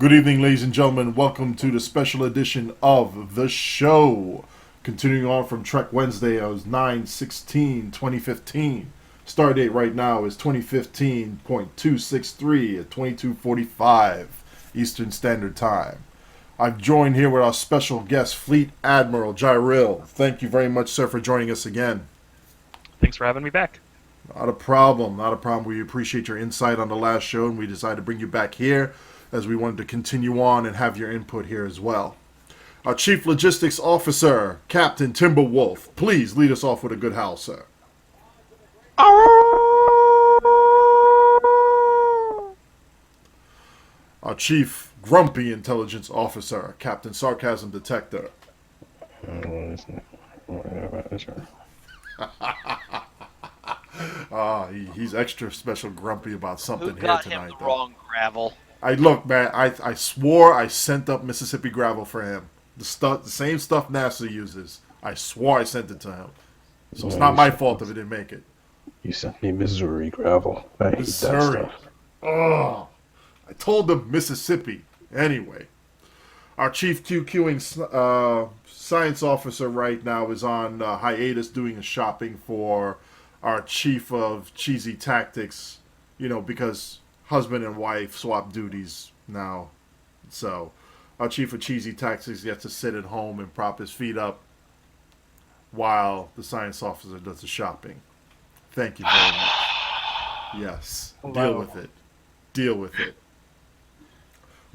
Good evening, ladies and gentlemen. Welcome to the special edition of the show. Continuing on from Trek Wednesday, it was 9/16/2015. Start date right now is 2015.263 at 22:45 Eastern Standard Time. I'm joined here with our special guest, Fleet Admiral Jyril. Thank you very much, sir, for joining us again. Thanks for having me back. Not a problem. Not a problem. We appreciate your insight on the last show, and we decided to bring you back here as we wanted to continue on and have your input here as well. Our Chief Logistics Officer, Captain Timberwolf, please lead us off with a good howl, sir. Our Chief Grumpy Intelligence Officer, Captain Sarcasm Detector. He's extra special grumpy about something Who here got him tonight, the though. wrong gravel? Look, man. I swore I sent up Mississippi gravel for him. The same stuff NASA uses. I swore I sent it to him. So it's not my fault if it didn't make it. You sent me Missouri gravel. I hate that Missouri. stuff. Oh, I told them Mississippi. Anyway, our Chief QQing science officer right now is on hiatus doing his shopping for our Chief of Cheesy Tactics, because husband and wife swap duties now. So our Chief of Cheesy Tactics gets to sit at home and prop his feet up while the science officer does the shopping. Thank you very much. Yes. Deal with it. Deal with it.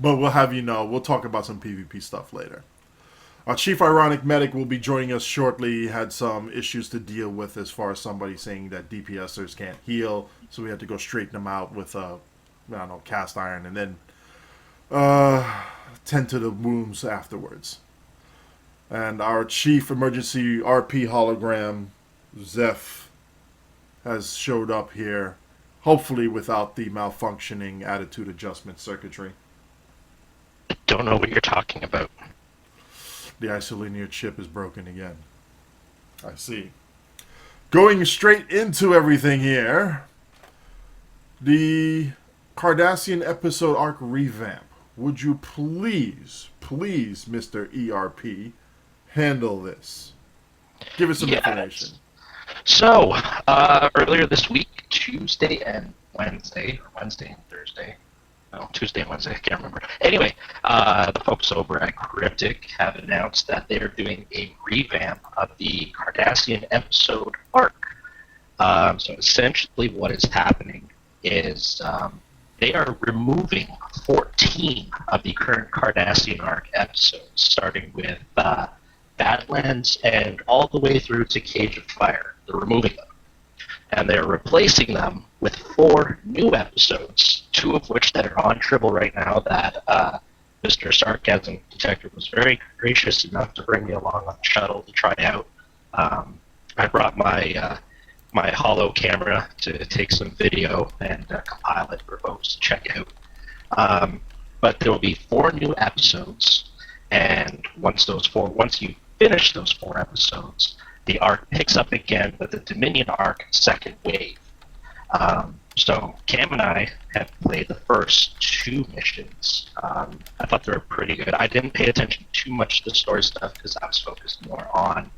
But we'll have we'll talk about some PvP stuff later. Our Chief Ironic Medic will be joining us shortly. He had some issues to deal with as far as somebody saying that DPSers can't heal, so we had to go straighten them out with cast iron, and then tend to the wounds afterwards. And our Chief Emergency RP Hologram, Zeph, has showed up here, hopefully without the malfunctioning attitude adjustment circuitry. Don't know what you're talking about. The isolinear chip is broken again. I see. Going straight into everything here, the Cardassian episode arc revamp. Would you please, Mr. ERP, handle this? Give us some information. So, earlier this week, Tuesday and Wednesday and Thursday. No, Tuesday and Wednesday, I can't remember. Anyway, the folks over at Cryptic have announced that they're doing a revamp of the Cardassian episode arc. So essentially what is happening is they are removing 14 of the current Cardassian arc episodes, starting with Badlands and all the way through to Cage of Fire. They're removing them. And they're replacing them with 4 new episodes, 2 of which that are on Tribble right now that Mr. Sarcasm Detector was very gracious enough to bring me along on the shuttle to try out. I brought my my holo camera to take some video and compile it for folks to check out. But there will be 4 new episodes, and once you finish those 4 episodes, the arc picks up again with the Dominion arc second wave. So Cam and I have played the first 2 missions. I thought they were pretty good. I didn't pay attention too much to the story stuff because I was focused more on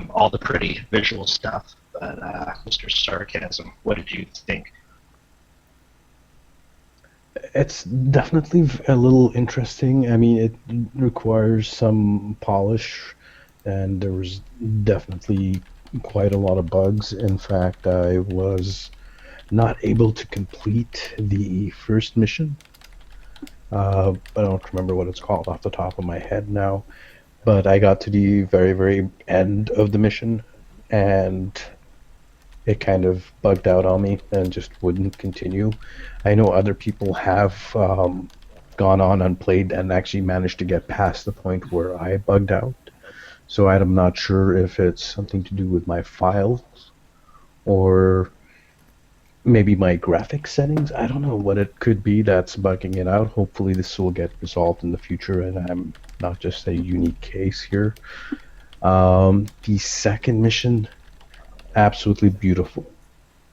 all the pretty visual stuff. But Mr. Sarcasm, what did you think? It's definitely a little interesting. I mean, it requires some polish, and there was definitely quite a lot of bugs. In fact, I was not able to complete the first mission. I don't remember what it's called off the top of my head now, but I got to the very, very end of the mission, and it kind of bugged out on me and just wouldn't continue. I know other people have gone on and played and actually managed to get past the point where I bugged out. So I'm not sure if it's something to do with my files or maybe my graphics settings. I don't know what it could be that's bugging it out. Hopefully this will get resolved in the future and I'm not just a unique case here. The second mission, absolutely beautiful.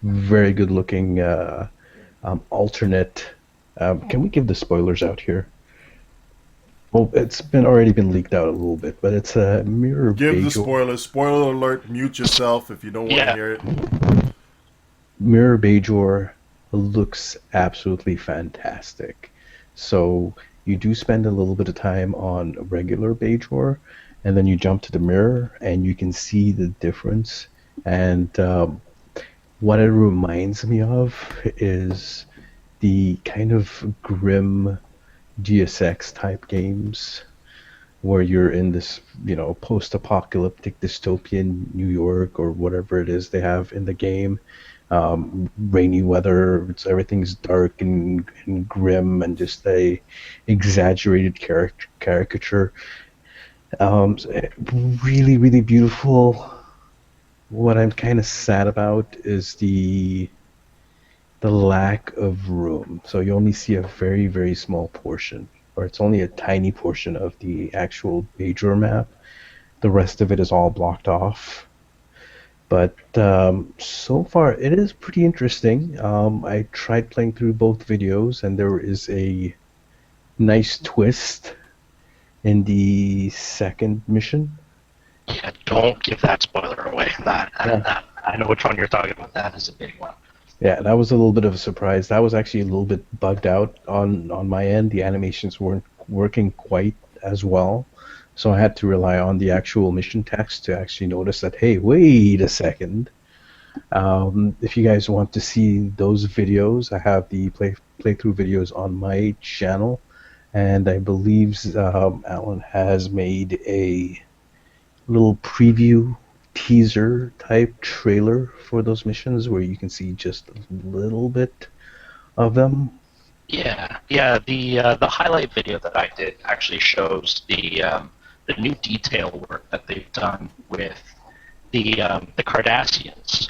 Very good looking alternate. Can we give the spoilers out here? Well, it's been already been leaked out a little bit, but it's a Mirror Give the Bajor. spoilers. Spoiler alert. Mute yourself if you don't want to Yeah, hear it. Mirror Bajor looks absolutely fantastic. So you do spend a little bit of time on regular Bajor, and then you jump to the mirror, and you can see the difference. And what it reminds me of is the kind of grim GSX type games where you're in this, post-apocalyptic dystopian New York or whatever it is they have in the game. Rainy weather, everything's dark and grim and just a exaggerated caricature. Really, really beautiful. What I'm kind of sad about is the lack of room. So you only see a very, very small portion, or it's only a tiny portion of the actual major map. The rest of it is all blocked off. But so far, it is pretty interesting. I tried playing through both videos, and there is a nice twist in the second mission. yeah. Don't give that spoiler away. Yeah, I know which one you're talking about. That is a big one. yeah, that was a little bit of a surprise. That was actually a little bit bugged out on my end. The animations weren't working quite as well, so I had to rely on the actual mission text to actually notice that, hey, wait a second. If you guys want to see those videos, I have the playthrough videos on my channel, and I believe Alan has made a little preview teaser type trailer for those missions where you can see just a little bit of them. Yeah, yeah. The highlight video that I did actually shows the new detail work that they've done with the Cardassians,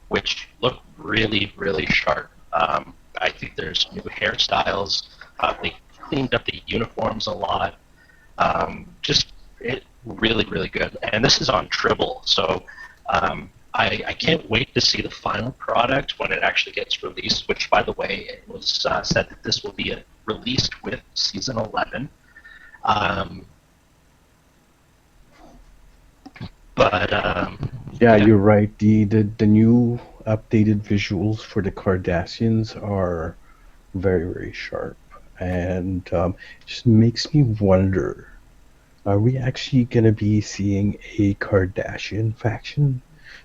which look really really sharp. I think there's new hairstyles. They cleaned up the uniforms a lot. Just it really really good. And this is on Tribble, so I can't wait to see the final product when it actually gets released. Which, by the way, it was said that this will be released with season 11. Um, but Yeah, yeah, you're right. The new updated visuals for the Cardassians are very, very sharp. And just makes me wonder, are we actually going to be seeing a Kardashian faction?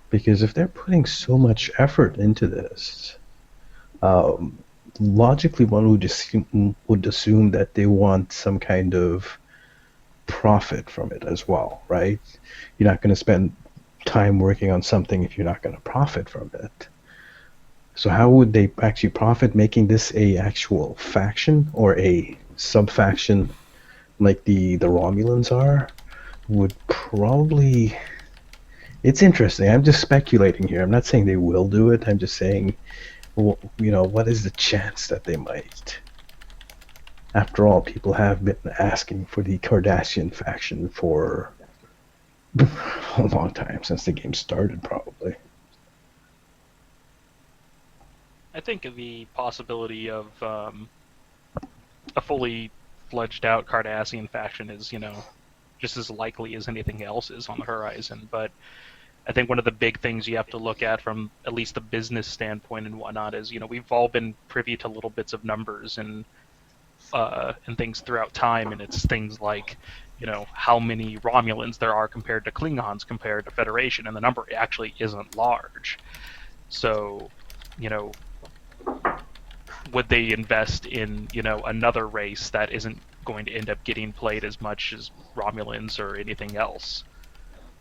Because if they're putting so much effort into this, um, logically one would assume that they want some kind of profit from it as well, right? You're not going to spend time working on something if you're not going to profit from it. So how would they actually profit making this a actual faction or a sub faction like the Romulans are? Would probably, it's interesting. I'm just speculating here. I'm not saying they will do it. I'm just saying, well, what is the chance that they might? After all, people have been asking for the Kardashian faction for a long time, since the game started, probably. I think the possibility of a fully fledged out Cardassian faction is, just as likely as anything else is on the horizon. But I think one of the big things you have to look at from at least the business standpoint and whatnot is, we've all been privy to little bits of numbers and things throughout time, and it's things like, how many Romulans there are compared to Klingons compared to Federation, and the number actually isn't large. So, you know, would they invest in, another race that isn't going to end up getting played as much as Romulans or anything else?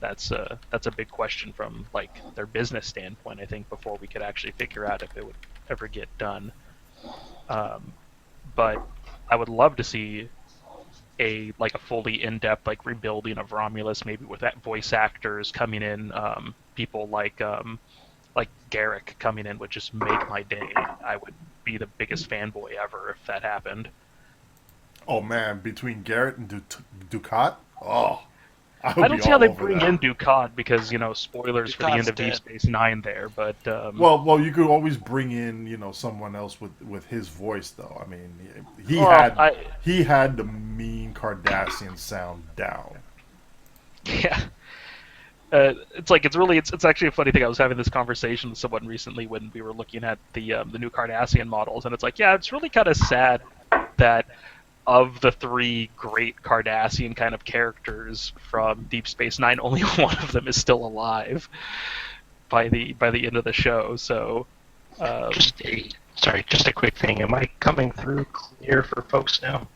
That's a big question from like their business standpoint. I think before we could actually figure out if it would ever get done. Um, but I would love to see a fully in-depth like rebuilding of Romulus, maybe with that voice actors coming in, people like Garrick coming in would just make my day. I would be the biggest fanboy ever if that happened. Oh man, between Garrett and Ducat, oh, I I would be don't see how all they over bring that. in Ducat because spoilers for the Ducat's end of Deep dead. Space Nine there, but Well, you could always bring in, someone else with his voice, though. I mean, he well, had he had the mean Cardassian sound down. yeah. It's actually a funny thing. I was having this conversation with someone recently when we were looking at the new Cardassian models, and it's like, yeah, it's really kind of sad that of the three great Cardassian kind of characters from Deep Space Nine, only one of them is still alive by the end of the show. So, um, Just a quick thing. Am I coming through clear for folks now?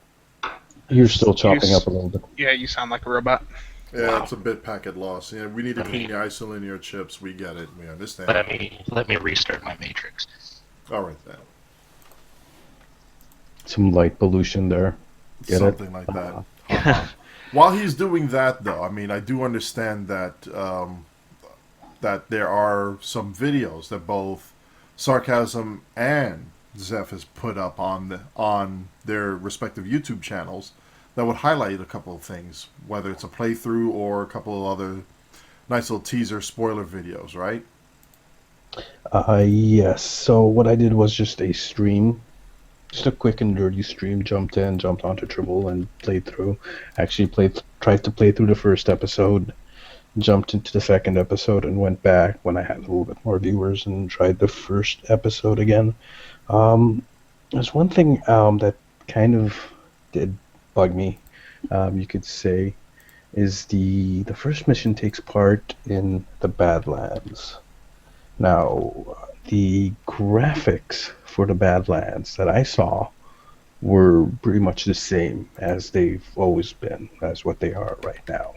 You're still chopping up a little bit. Yeah, you sound like a robot. Yeah, Wow. it's a bit packet loss. Yeah, we need to Let clean me- the isolinear chips. We get it. We understand. Let me restart my matrix. All right then. Some light pollution there. Get Something it? like that. While he's doing that, though, I mean, I do understand that that there are some videos that both Sarcasm and Zeph has put up on their respective YouTube channels that would highlight a couple of things, whether it's a playthrough or a couple of other nice little teaser spoiler videos, right? Yes. So what I did was just a stream, just a quick and dirty stream. Jumped in, jumped onto Tribble, and played through. Actually, tried to play through the first episode, jumped into the second episode, and went back when I had a little bit more viewers and tried the first episode again. There's one thing that kind of did bug me, you could say, is the first mission takes part in the Badlands. Now, the graphics for the Badlands that I saw were pretty much the same as they've always been, as what they are right now.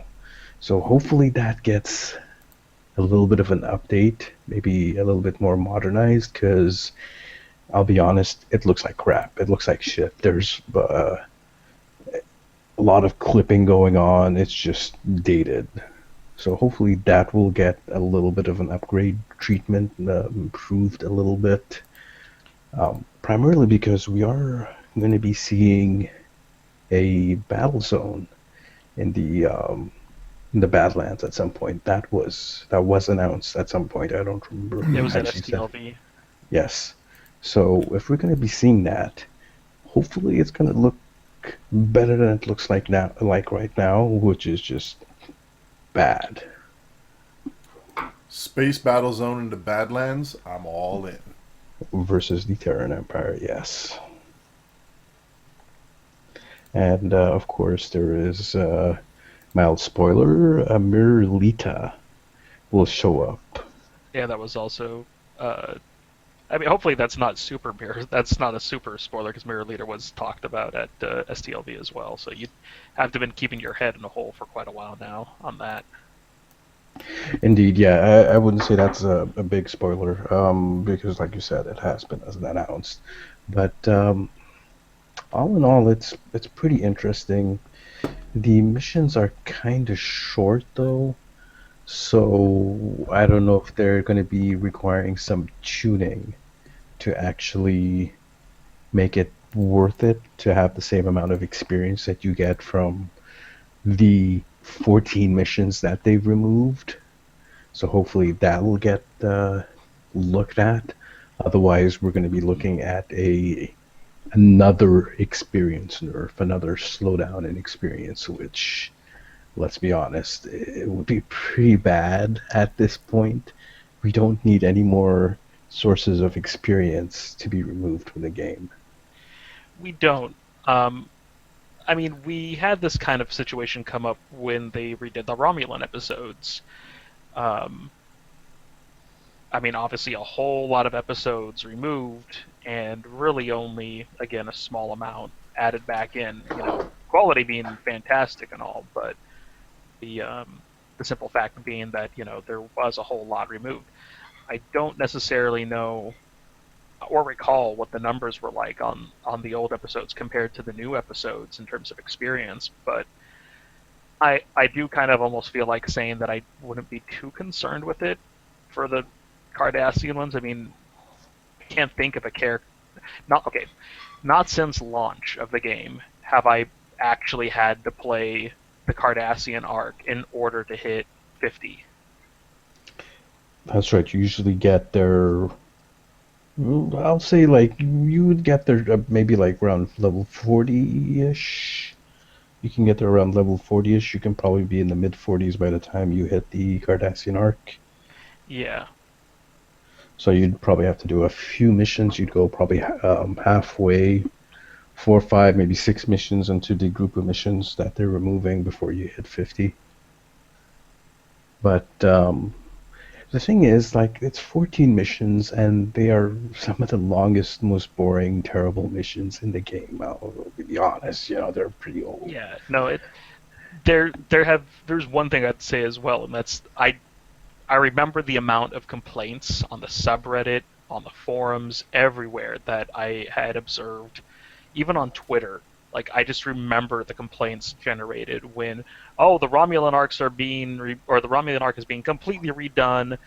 So hopefully that gets a little bit of an update, maybe a little bit more modernized, because I'll be honest, it looks like crap. It looks like shit. There's a lot of clipping going on. It's just dated. So hopefully that will get a little bit of an upgrade treatment, improved a little bit. Primarily because we are going to be seeing a battle zone in the Badlands at some point. That was announced at some point. I don't remember who it was at actually said. STLV. Yes. So if we're going to be seeing that, hopefully it's going to look better than it looks like now, like right now, which is just bad. Space Battle Zone in the Badlands, I'm all in. Versus the Terran Empire, yes. And of course, there is mild spoiler: Mirlita will show up. Yeah, that was also. I mean, hopefully that's not super mirror. That's not a super spoiler because Mirror Leader was talked about at STLV as well. So you have to been keeping your head in a hole for quite a while now on that. Indeed, yeah, I wouldn't say that's a big spoiler, because, like you said, it has been announced. But all in all, it's pretty interesting. The missions are kind of short, though, so I don't know if they're going to be requiring some tuning to actually make it worth it to have the same amount of experience that you get from the 14 missions that they've removed. So hopefully that will get looked at. Otherwise, we're going to be looking at another experience nerf, another slowdown in experience, which, let's be honest, it would be pretty bad at this point. We don't need any more sources of experience to be removed from the game. We don't. I mean, we had this kind of situation come up when they redid the Romulan episodes. I mean, obviously, a whole lot of episodes removed, and really only, again, a small amount added back in. Quality being fantastic and all, but the simple fact being that there was a whole lot removed. I don't necessarily know or recall what the numbers were like on the old episodes compared to the new episodes in terms of experience, but I do kind of almost feel like saying that I wouldn't be too concerned with it for the Cardassian ones. I mean, I can't think of a character. Not since launch of the game have I actually had to play the Cardassian arc in order to hit 50. That's right. You usually get there. I'll say like you would get there maybe like around level 40-ish. You can get there around level 40-ish. You can probably be in the mid 40s by the time you hit the Cardassian arc. Yeah. So you'd probably have to do a few missions. You'd go probably halfway, 4, 5, maybe 6 missions into the group of missions that they're removing before you hit 50. But the thing is, like, it's 14 missions, and they are some of the longest, most boring, terrible missions in the game. I'll be honest, they're pretty old. Yeah. No, there's one thing I'd say as well, and that's I remember the amount of complaints on the subreddit, on the forums, everywhere that I had observed, even on Twitter. Like, I just remember the complaints generated when, oh, the Romulan arcs are or the Romulan arc is being completely redone.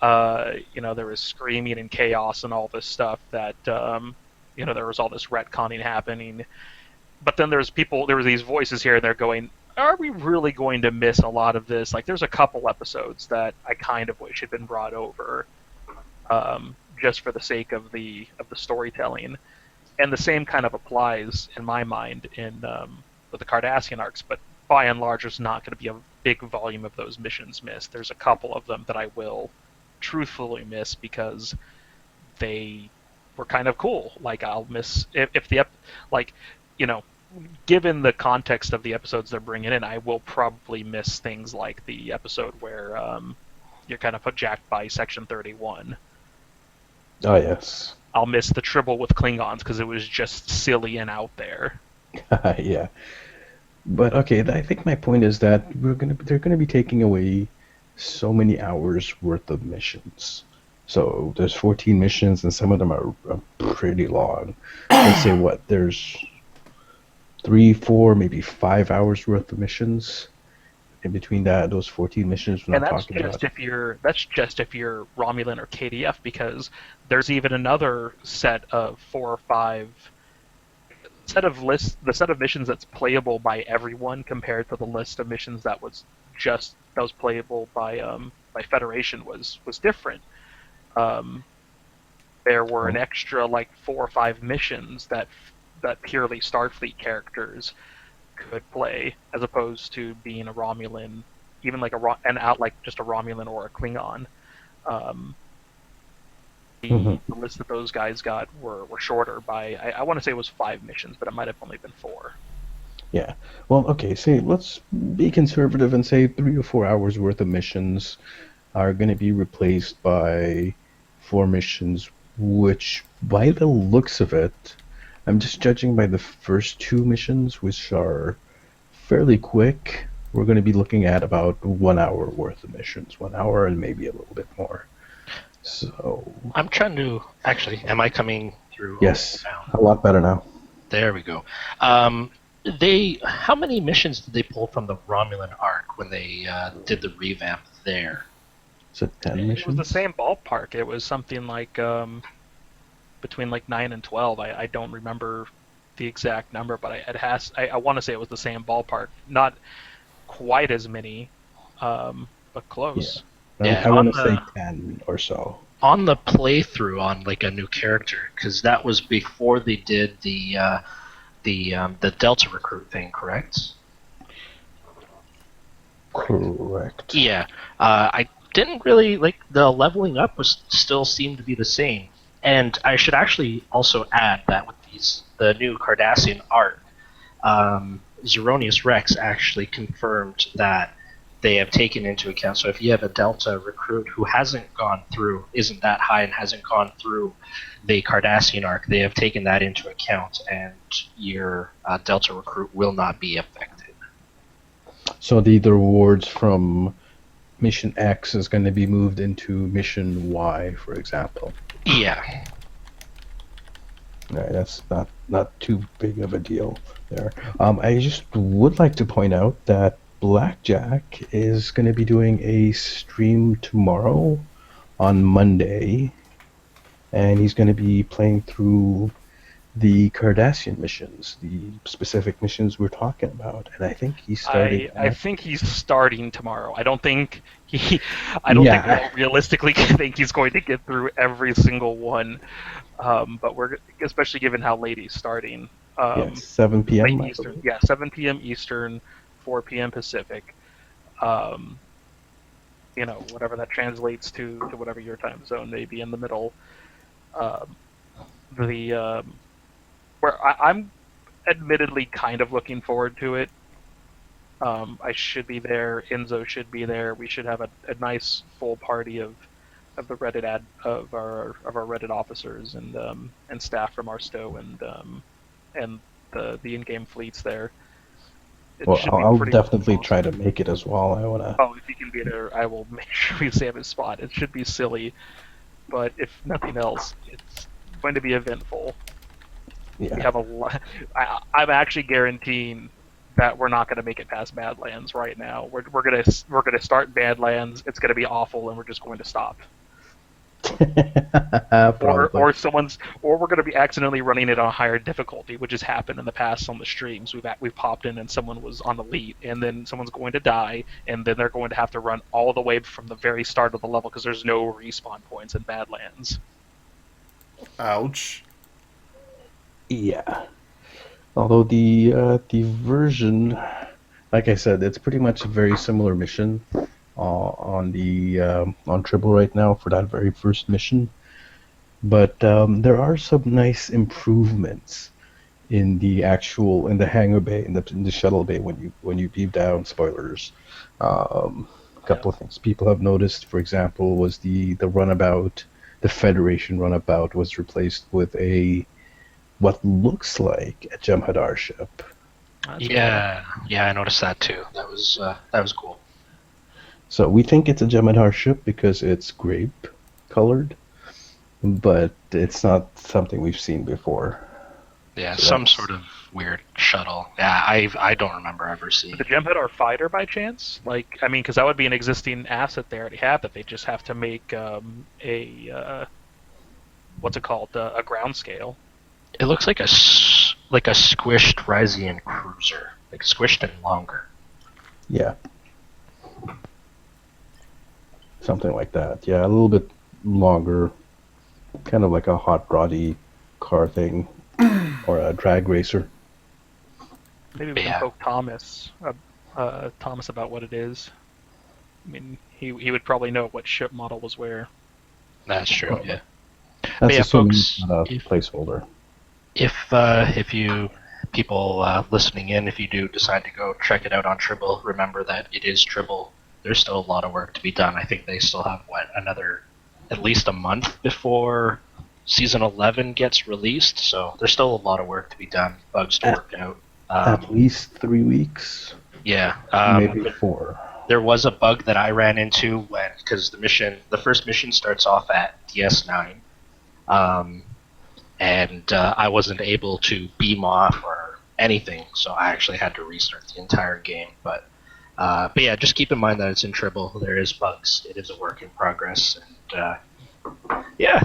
There was screaming and chaos and all this stuff that, there was all this retconning happening. But then there were these voices here and there going, are we really going to miss a lot of this? Like, there's a couple episodes that I kind of wish had been brought over, just for the sake of the storytelling. And the same kind of applies in my mind with the Cardassian arcs, but by and large, there's not going to be a big volume of those missions missed. There's a couple of them that I will truthfully miss because they were kind of cool. Like, I'll miss if the given the context of the episodes they're bringing in, I will probably miss things like the episode where you're kind of jacked by Section 31. Oh, yes. I'll miss the Tribble with Klingons because it was just silly and out there. Yeah. But okay, I think my point is that they're gonna be taking away so many hours worth of missions. So there's 14 missions, and some of them are pretty long. Let's say there's 3, 4, maybe 5 hours worth of missions. In between those 14 missions, we're not talking about. That's just if you're Romulan or KDF, because there's even another set of 4 or 5 the set of missions that's playable by everyone compared to the list of missions that was playable by Federation was different. There were an extra like 4 or 5 missions that purely Starfleet characters could play, as opposed to being a Romulan, even like just a Romulan or a Klingon. The list that those guys got were shorter by, I want to say it was 5 missions, but it might have only been 4. Yeah. Well, okay, let's be conservative and say 3 or 4 hours worth of missions are going to be replaced by 4 missions, which, by the looks of it, I'm just judging by the first 2 missions, which are fairly quick. We're going to be looking at about 1 hour worth of missions, 1 hour and maybe a little bit more. So I'm trying to am I coming through? Yes, a lot better now. There we go. How many missions did they pull from the Romulan arc when they did the revamp there? Is it 10 missions? It was the same ballpark. It was something like between like 9 and 12. I don't remember the exact number, but I want to say it was the same ballpark. Not quite as many, but close. Yeah. I want to say 10 or so. On the playthrough on like a new character, because that was before they did the Delta recruit thing, correct? Correct. Yeah. I didn't really like the leveling up still seemed to be the same. And I should actually also add that with the new Cardassian arc, Zeronius Rex actually confirmed that they have taken into account. So if you have a Delta recruit who isn't that high and hasn't gone through the Cardassian arc, they have taken that into account, and your Delta recruit will not be affected. So the rewards from Mission X is going to be moved into Mission Y, for example. Yeah. Right, that's not too big of a deal there. I just would like to point out that Blackjack is going to be doing a stream tomorrow on Monday, and he's going to be playing through the Cardassian missions, the specific missions we're talking about, and I think he's starting I at. think he's starting tomorrow. I don't think I don't think we Yeah, all realistically think he's going to get through every single one. But we're especially given how late he's starting. yeah, 7 Late p.m. I Eastern, believe. yeah, 7 p.m. Eastern, 4 p.m. Pacific. Um, whatever that translates to whatever your time zone may be in the middle. Um, the where I'm admittedly kind of looking forward to it. I should be there. Enzo should be there. We should have a nice full party of the Reddit of our Reddit officers and staff from our stow and the in-game fleets there. It Well, should I'll, be I'll pretty definitely try awesome. to make it as well. I wanna. Oh, if he can be there, I will make sure we save his spot. It should be silly, but if nothing else, it's going to be eventful. We Yeah. have a lot. I'm actually guaranteeing that we're not going to make it past Badlands right now. We're gonna start Badlands. It's going to be awful, and we're just going to stop. Probably. Or we're going to be accidentally running it on higher difficulty, which has happened in the past on the streams. We've popped in and someone was on elite, and then someone's going to die, and then they're going to have to run all the way from the very start of the level because there's no respawn points in Badlands. Ouch. Yeah. Although the version, like I said, it's pretty much a very similar mission on Tribble right now for that very first mission. But there are some nice improvements in the hangar bay, in the shuttle bay when you beam down. Spoilers. A Yeah. couple of things people have noticed, for example, was the runabout. The Federation runabout was replaced with a what looks like a Jem'Hadar ship. That's Yeah, yeah, I noticed that too. That was cool. So we think it's a Jem'Hadar ship because it's grape colored, but it's not something we've seen before. Yeah, So some that's- sort of weird shuttle. Yeah, I don't remember ever seeing. the Gemhead fighter by chance? Like, I mean, because that would be an existing asset they already have that they just have to make what's it called? A ground scale. It looks like like a squished Ryzian cruiser, like squished and longer. Yeah. Something like that. Yeah, a little bit longer, kind of like a hot roddy car thing, or a drag racer. Maybe we can Yeah. poke Thomas about what it is. I mean, he would probably know what ship model was where. That's true. Well, Yeah. That's yeah, assuming folks, it's not a if- placeholder. If you people listening in, if you do decide to go check it out on Tribble, remember that it is Tribble. There's still a lot of work to be done. I think they still have another at least a month before season 11 gets released. So there's still a lot of work to be done, bugs to work out. At least 3 weeks, Yeah. maybe 4. There was a bug that I ran into because the first mission starts off at DS9, and I wasn't able to beam off or anything, so I actually had to restart the entire game. But yeah, just keep in mind that it's in Tribble. There is bugs. It is a work in progress, and yeah.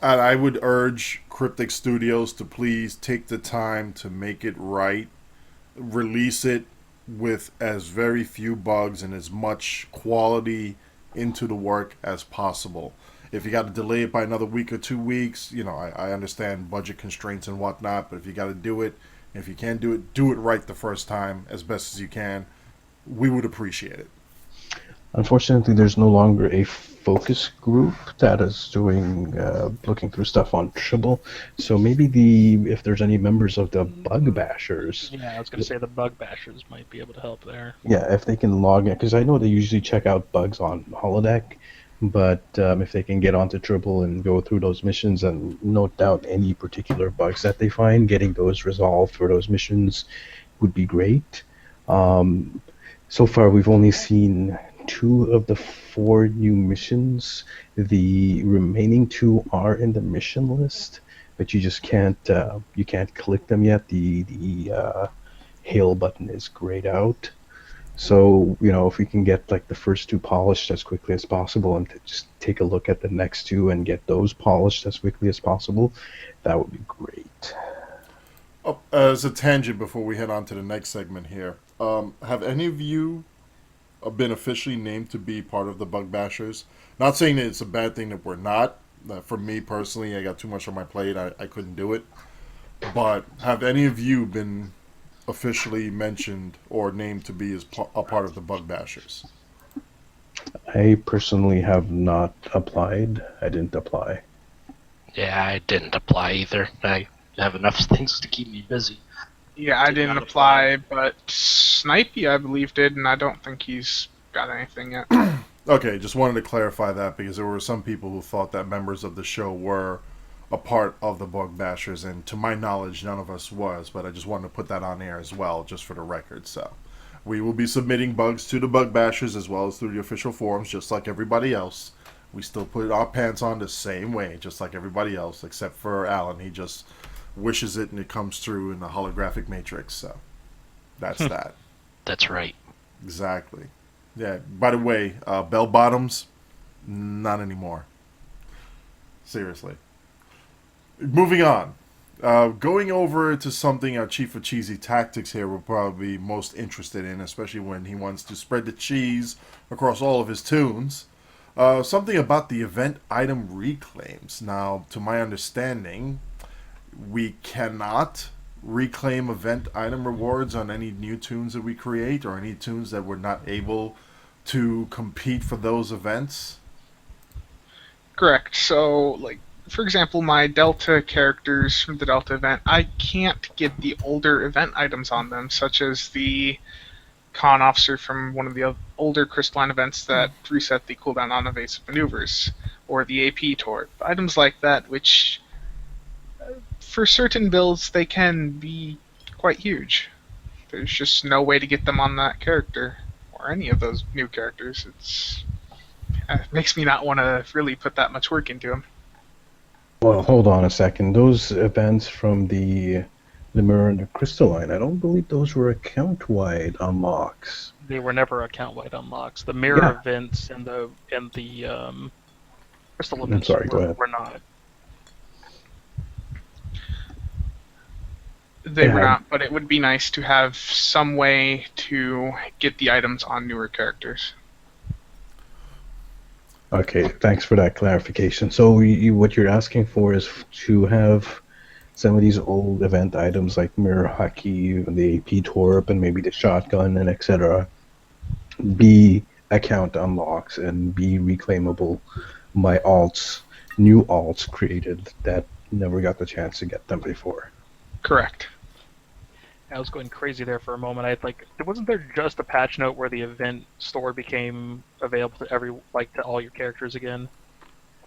And I would urge Cryptic Studios to please take the time to make it right. Release it with as very few bugs and as much quality into the work as possible. If you got to delay it by another week or 2 weeks, I understand budget constraints and whatnot, but if you got to do it, if you can't do it right the first time as best as you can. We would appreciate it. Unfortunately, there's no longer a focus group that is doing looking through stuff on Tribble. So maybe if there's any members of the Bug Bashers, Yeah, I was going to say the bug bashers might be able to help there. yeah, if they can log in, because I know they usually check out bugs on Holodeck, but if they can get onto Tribble and go through those missions and note down any particular bugs that they find, getting those resolved for those missions would be great. So far, we've only seen 2 of the 4 new missions. The remaining 2 are in the mission list, but you just can't click them yet. The hail button is grayed out. So, if we can get like the first two polished as quickly as possible and just take a look at the next two and get those polished as quickly as possible, that would be great. Oh, as a tangent before we head on to the next segment here, have any of you been officially named to be part of the Bug Bashers? Not saying that it's a bad thing that we're not. For me personally, I got too much on my plate. I couldn't do it. But have any of you been officially mentioned or named to be as a part of the Bug Bashers? I personally have not applied. I didn't apply. Yeah, I didn't apply either. I have enough things to keep me busy. Yeah, I Did didn't not apply, but Snipey, I believe, did, and I don't think he's got anything yet. Okay, just wanted to clarify that because there were some people who thought that members of the show were a part of the Bug Bashers, and to my knowledge, none of us was. But I just wanted to put that on air as well, just for the record. So we will be submitting bugs to the Bug Bashers as well as through the official forums, just like everybody else. We still put our pants on the same way, just like everybody else, except for Alan. He just wishes it and it comes through in the holographic matrix. So that's that. That's right. Exactly. Yeah. By the way, bell bottoms, not anymore. Seriously. Moving on. Going over to something our Chief of Cheesy Tactics here will probably be most interested in, especially when he wants to spread the cheese across all of his tunes. Something about the event item reclaims. Now, to my understanding, we cannot reclaim event item rewards on any new tunes that we create or any tunes that we're not able to compete for those events. Correct. So, like, for example, my Delta characters from the Delta event, I can't get the older event items on them, such as the Con Officer from one of the older Crystalline events that reset the cooldown on evasive maneuvers, or the AP Torp. Items like that, which, for certain builds, they can be quite huge. There's just no way to get them on that character, or any of those new characters. It makes me not want to really put that much work into them. Well, hold on a second. Those events from the Mirror and the Crystalline, I don't believe those were account-wide unlocks. They were never account-wide unlocks. The mirror Yeah. events and the crystal I'm events sorry, go ahead. were not. They were Yeah. not, but it would be nice to have some way to get the items on newer characters. Okay, thanks for that clarification. So what you're asking for is to have some of these old event items like Mirror Hockey, the AP Torp, and maybe the Shotgun, and etc. be account unlocks and be reclaimable by new alts created that never got the chance to get them before. Correct. I was going crazy there for a moment. Wasn't there just a patch note where the event store became available to to all your characters again?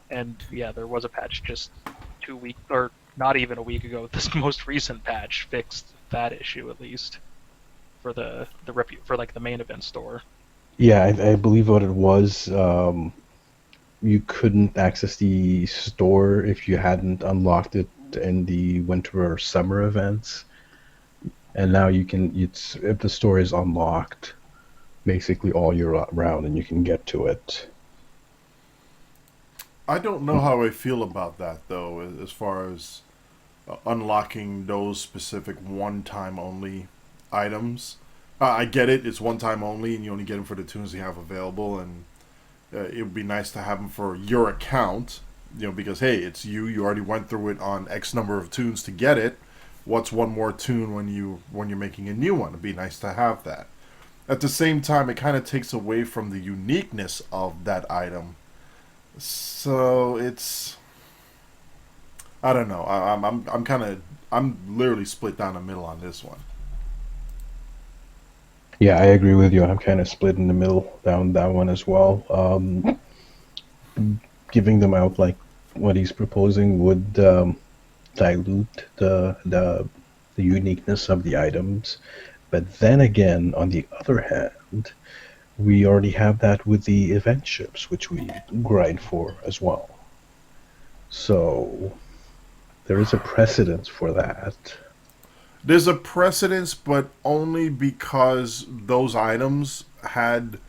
And yeah, there was a patch just 2 weeks, or not even a week ago. This most recent patch fixed that issue at least for the main event store. Yeah, I believe what it was. You couldn't access the store if you hadn't unlocked it in the winter or summer events. And now you can. It's if the store is unlocked, basically all year round, and you can get to it. I don't know how I feel about that though, as far as unlocking those specific one-time only items. I get it; it's one time only, and you only get them for the tunes you have available, and it would be nice to have them for your account. Because hey, it's you. You already went through it on X number of tunes to get it. What's one more tune when you're making a new one? It'd be nice to have that. At the same time, it kind of takes away from the uniqueness of that item. So it's I don't know. I'm kind of I'm literally split down the middle on this one. Yeah, I agree with you. I'm kind of split in the middle down that one as well. Giving them out like what he's proposing would dilute the uniqueness of the items. But then again, on the other hand, we already have that with the event ships, which we grind for as well. So there is a precedence for that. There's a precedence, but only because those items had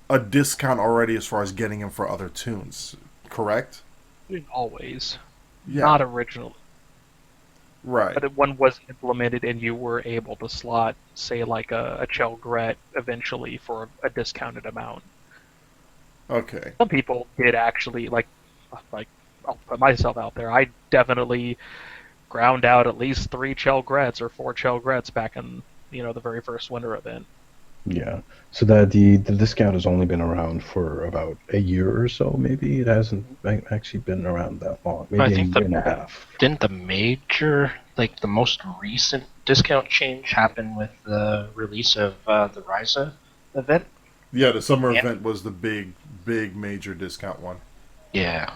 a discount already as far as getting them for other tunes. Correct? Always. Yeah. Not originally. Right. But one was implemented and you were able to slot, say, like a Chelgret eventually for a discounted amount. Okay. Some people did actually, like I'll put myself out there. I definitely ground out at least 3 Chelgrets or 4 Chelgrets back in, the very first winter event. Yeah. So that the discount has only been around for about a year or so. Maybe it hasn't actually been around that long. I Maybe a think year and a half. didn't the major, like the most recent discount change happen with the release of the Ryza event? Yeah, the summer Yeah. event was the big major discount one. Yeah.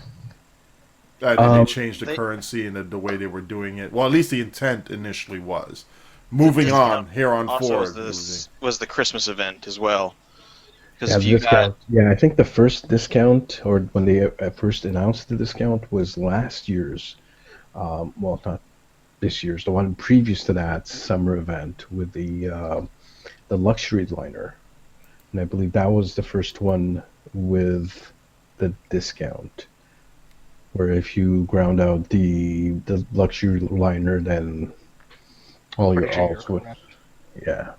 And they Um, changed the They, currency and the way they were doing it. Well, at least the intent initially was. the Moving on, discount here on also forward. was the Christmas event as well. Because yeah, if the you got discount. Yeah, I think the first discount, or when they first announced the discount, was last year's. Well, not this year's. The one previous to that summer event with the luxury liner, and I believe that was the first one with the discount. Where if you ground out the luxury liner, then all your Pretty sure you're alts would. correct. Yeah.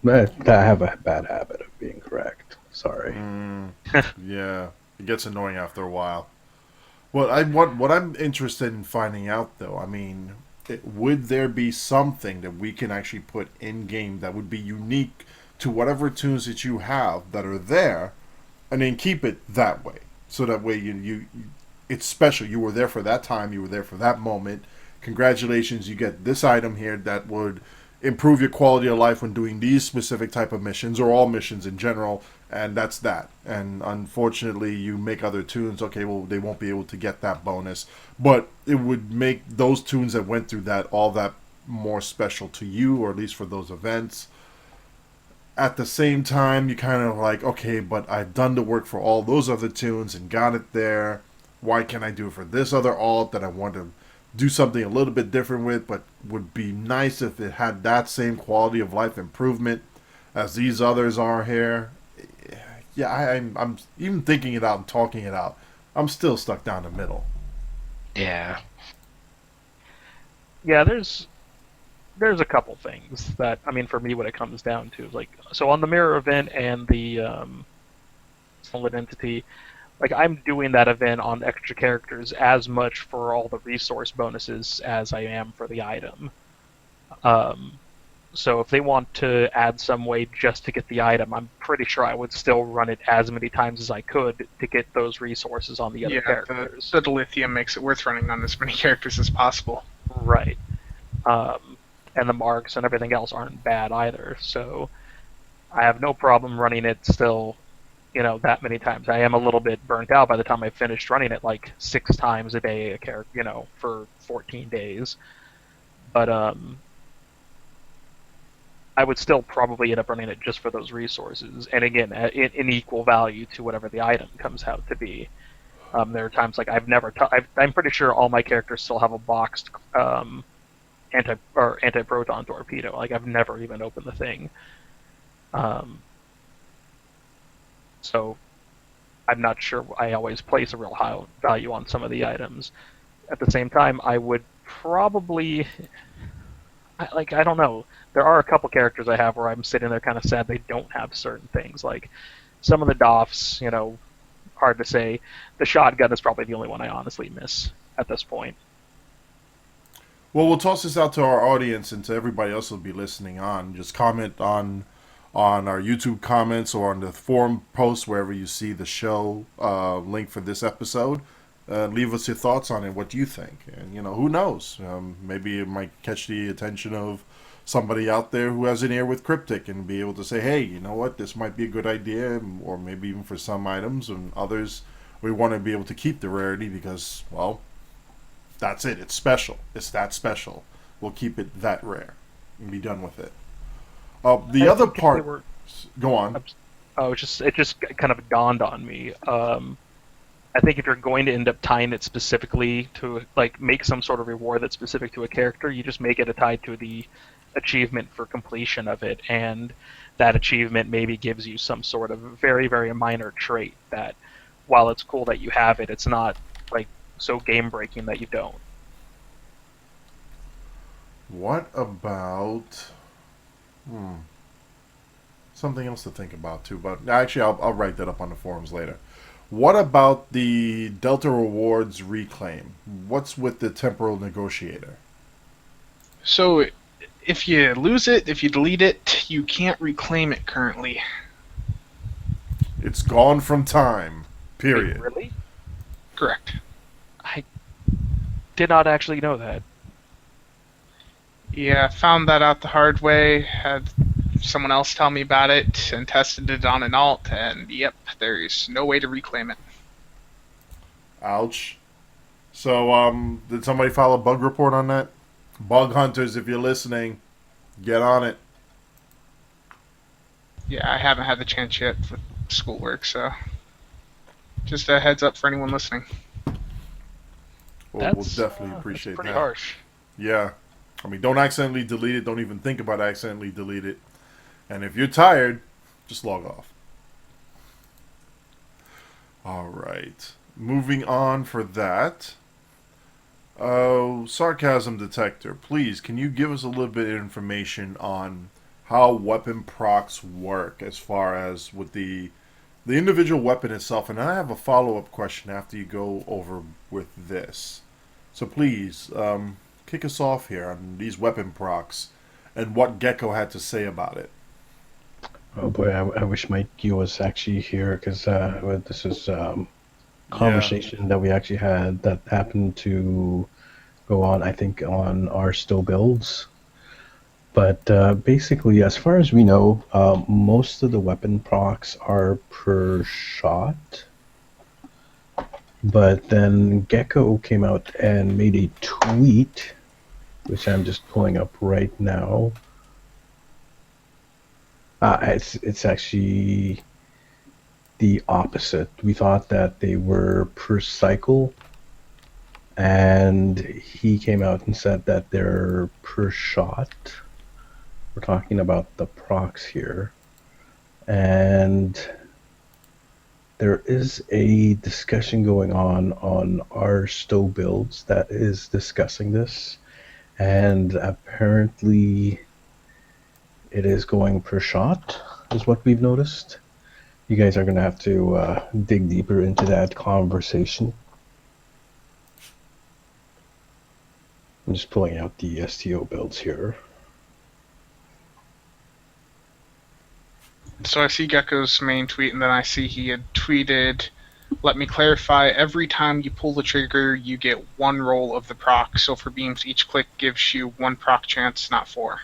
I have a bad habit of being correct. Sorry. Yeah, it gets annoying after a while. What I'm interested in finding out though, I mean, would there be something that we can actually put in game that would be unique to whatever tunes that you have that are there, and then keep it that way, so that way it's special. You were there for that time. You were there for that moment. Congratulations, you get this item here that would improve your quality of life when doing these specific type of missions or all missions in general, and that's that. And unfortunately, you make other tunes, okay, well, they won't be able to get that bonus, but it would make those tunes that went through that all that more special to you, or at least for those events. At the same time, you kind of like, okay, but I've done the work for all those other tunes and got it there. Why can't I do it for this other alt that I want to do something a little bit different with, but would be nice if it had that same quality of life improvement as these others are here? Yeah, I'm even thinking it out and talking it out. I'm still stuck down the middle. Yeah. Yeah, there's a couple things that, I mean, for me, what it comes down to is like, so on the mirror event and the solid entity, like I'm doing that event on extra characters as much for all the resource bonuses as I am for the item. Um, so if they want to add some way just to get the item, I'm pretty sure I would still run it as many times as I could to get those resources on the other Yeah, characters. the dilithium makes it worth running on as many characters as possible. Right. Um, and the marks and everything else aren't bad either. So I have no problem running it still, that many times. I am a little bit burnt out by the time I finished running it like 6 times a day a character, for 14 days. But I would still probably end up running it just for those resources, and again, in equal value to whatever the item comes out to be. There are times like I'm pretty sure all my characters still have a boxed anti-proton torpedo. Like I've never even opened the thing. So I'm not sure I always place a real high value on some of the items. At the same time, I would probably I don't know. There are a couple characters I have where I'm sitting there kind of sad they don't have certain things. Like some of the Doffs, hard to say. The shotgun is probably the only one I honestly miss at this point. Well, we'll toss this out to our audience and to everybody else who'll be listening on. Just comment on our YouTube comments or on the forum posts wherever you see the show link for this episode. Leave us your thoughts on it. What do you think? And who knows? Maybe it might catch the attention of somebody out there who has an ear with Cryptic and be able to say, hey, you know what? This might be a good idea, or maybe even for some items and others, we want to be able to keep the rarity because, well, that's it. It's special. It's that special. We'll keep it that rare and be done with it. The I other think if part. they were- Go on. it just kind of dawned on me. I think if you're going to end up tying it specifically to like make some sort of reward that's specific to a character, you just make it a tied to the achievement for completion of it, and that achievement maybe gives you some sort of very, very minor trait that, while it's cool that you have it, it's not like so game breaking that you don't. What about something else to think about too? But actually, I'll write that up on the forums later. What about the Delta Rewards reclaim? What's with the temporal negotiator? So if you lose it, if you delete it, you can't reclaim it currently. It's gone from time. Wait, Period. really? Correct. I did not actually know that. Yeah, found that out the hard way. Had someone else tell me about it and tested it on an alt, and yep, there's no way to reclaim it. Ouch. So, did somebody file a bug report on that? Bug hunters, if you're listening, get on it. Yeah, I haven't had the chance yet with schoolwork, so just a heads up for anyone listening. We'll definitely appreciate that's pretty that. harsh. Yeah. I mean, don't accidentally delete it. Don't even think about accidentally delete it. And if you're tired, just log off. All right. Moving on for that. Sarcasm detector. Please, can you give us a little bit of information on how weapon procs work as far as with the individual weapon itself? And I have a follow-up question after you go over with this. So please, kick us off here on these weapon procs and what Gecko had to say about it. Oh boy, I wish Mikey was actually here because this is conversation that we actually had that happened to go on, I think, on our still builds. But basically, as far as we know, most of the weapon procs are per shot. But then Gecko came out and made a tweet, which I'm just pulling up right now. It's actually the opposite. We thought that they were per cycle, and he came out and said that they're per shot. We're talking about the procs here. And there is a discussion going on our stow builds that is discussing this. And apparently it is going per shot, is what we've noticed. You guys are going to have to dig deeper into that conversation. I'm just pulling out the STO builds here. So I see Gecko's main tweet, and then I see he had tweeted, "Let me clarify, every time you pull the trigger, you get one roll of the proc. So for beams, each click gives you one proc chance, not four."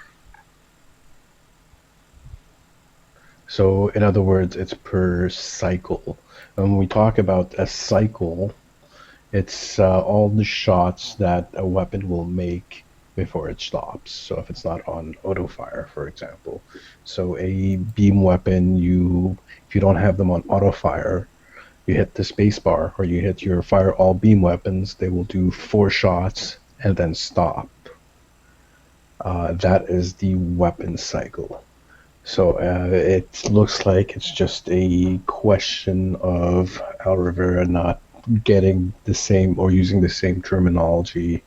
So in other words, it's per cycle. And when we talk about a cycle, it's all the shots that a weapon will make before it stops. So if it's not on auto fire, for example. So a beam weapon, if you don't have them on auto fire, you hit the space bar or you hit your fire all beam weapons, they will do 4 shots and then stop. That is the weapon cycle. So it looks like it's just a question of Al Rivera not getting the same or using the same terminology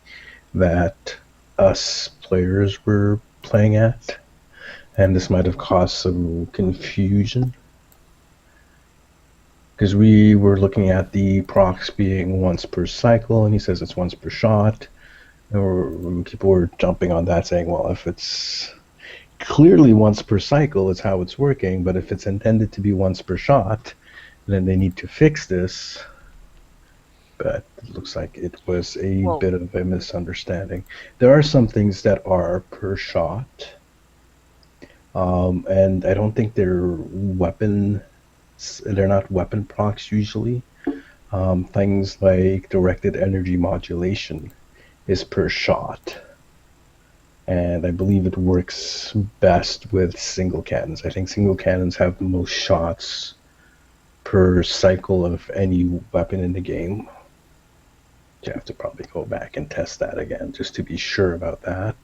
that us players were playing at, and this might have caused some confusion because we were looking at the procs being once per cycle, and he says it's once per shot, and people were jumping on that saying, well, if it's clearly once per cycle, it's how it's working, but if it's intended to be once per shot, then they need to fix this. But it looks like it was a bit of a misunderstanding. There are some things that are per shot, and I don't think they're not weapon procs usually. Things like directed energy modulation is per shot, and I believe it works best with single cannons. I think single cannons have the most shots per per cycle of any weapon in the game. You have to probably go back and test that again just to be sure about that.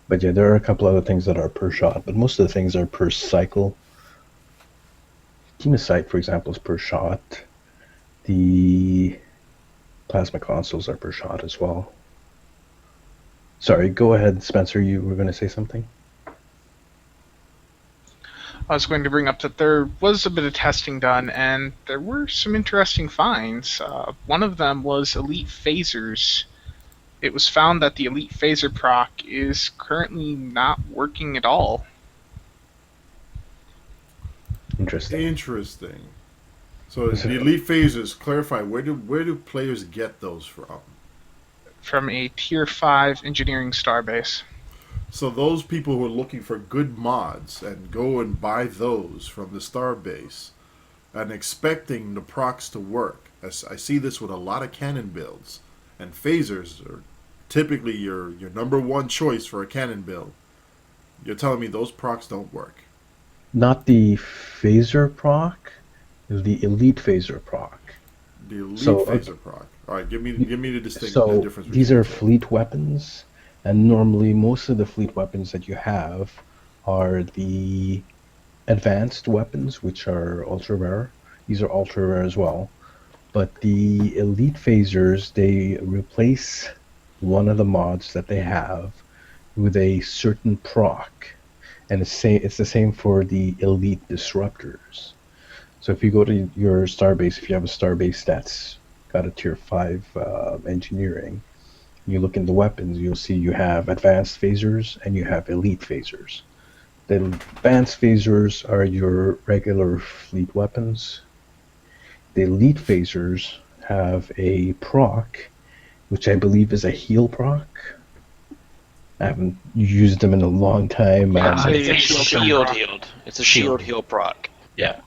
But yeah, there are a couple other things that are per shot, but most of the things are per cycle. Chemosite, for example, is per shot. The plasma consoles are per shot as well. Sorry, go ahead, Spencer. You were going to say something? I was going to bring up that there was a bit of testing done, and there were some interesting finds. One of them was elite phasers. It was found that the elite phaser proc is currently not working at all. Interesting. Interesting. So the elite phases, clarify, where do players get those from? From a tier 5 engineering starbase. So those people who are looking for good mods and go and buy those from the starbase and expecting the procs to work. I see this with a lot of cannon builds, and phasers are typically your number one choice for a cannon build. You're telling me those procs don't work? Not the phaser proc, the elite phaser proc. The elite phaser proc. All right, give me the distinct So difference. these are fleet weapons, and normally most of the fleet weapons that you have are the advanced weapons, which are ultra rare. These are ultra rare as well. But the elite phasers, they replace one of the mods that they have with a certain proc, and it's the same for the elite disruptors. So if you go to your starbase, if you have a starbase that's got a tier 5 engineering, you look into weapons, you'll see you have advanced phasers and you have elite phasers. The advanced phasers are your regular fleet weapons. The elite phasers have a proc, which I believe is a heal proc. I haven't used them in a long time. It's It's a a shield shield. It's a shield heal proc. Yeah.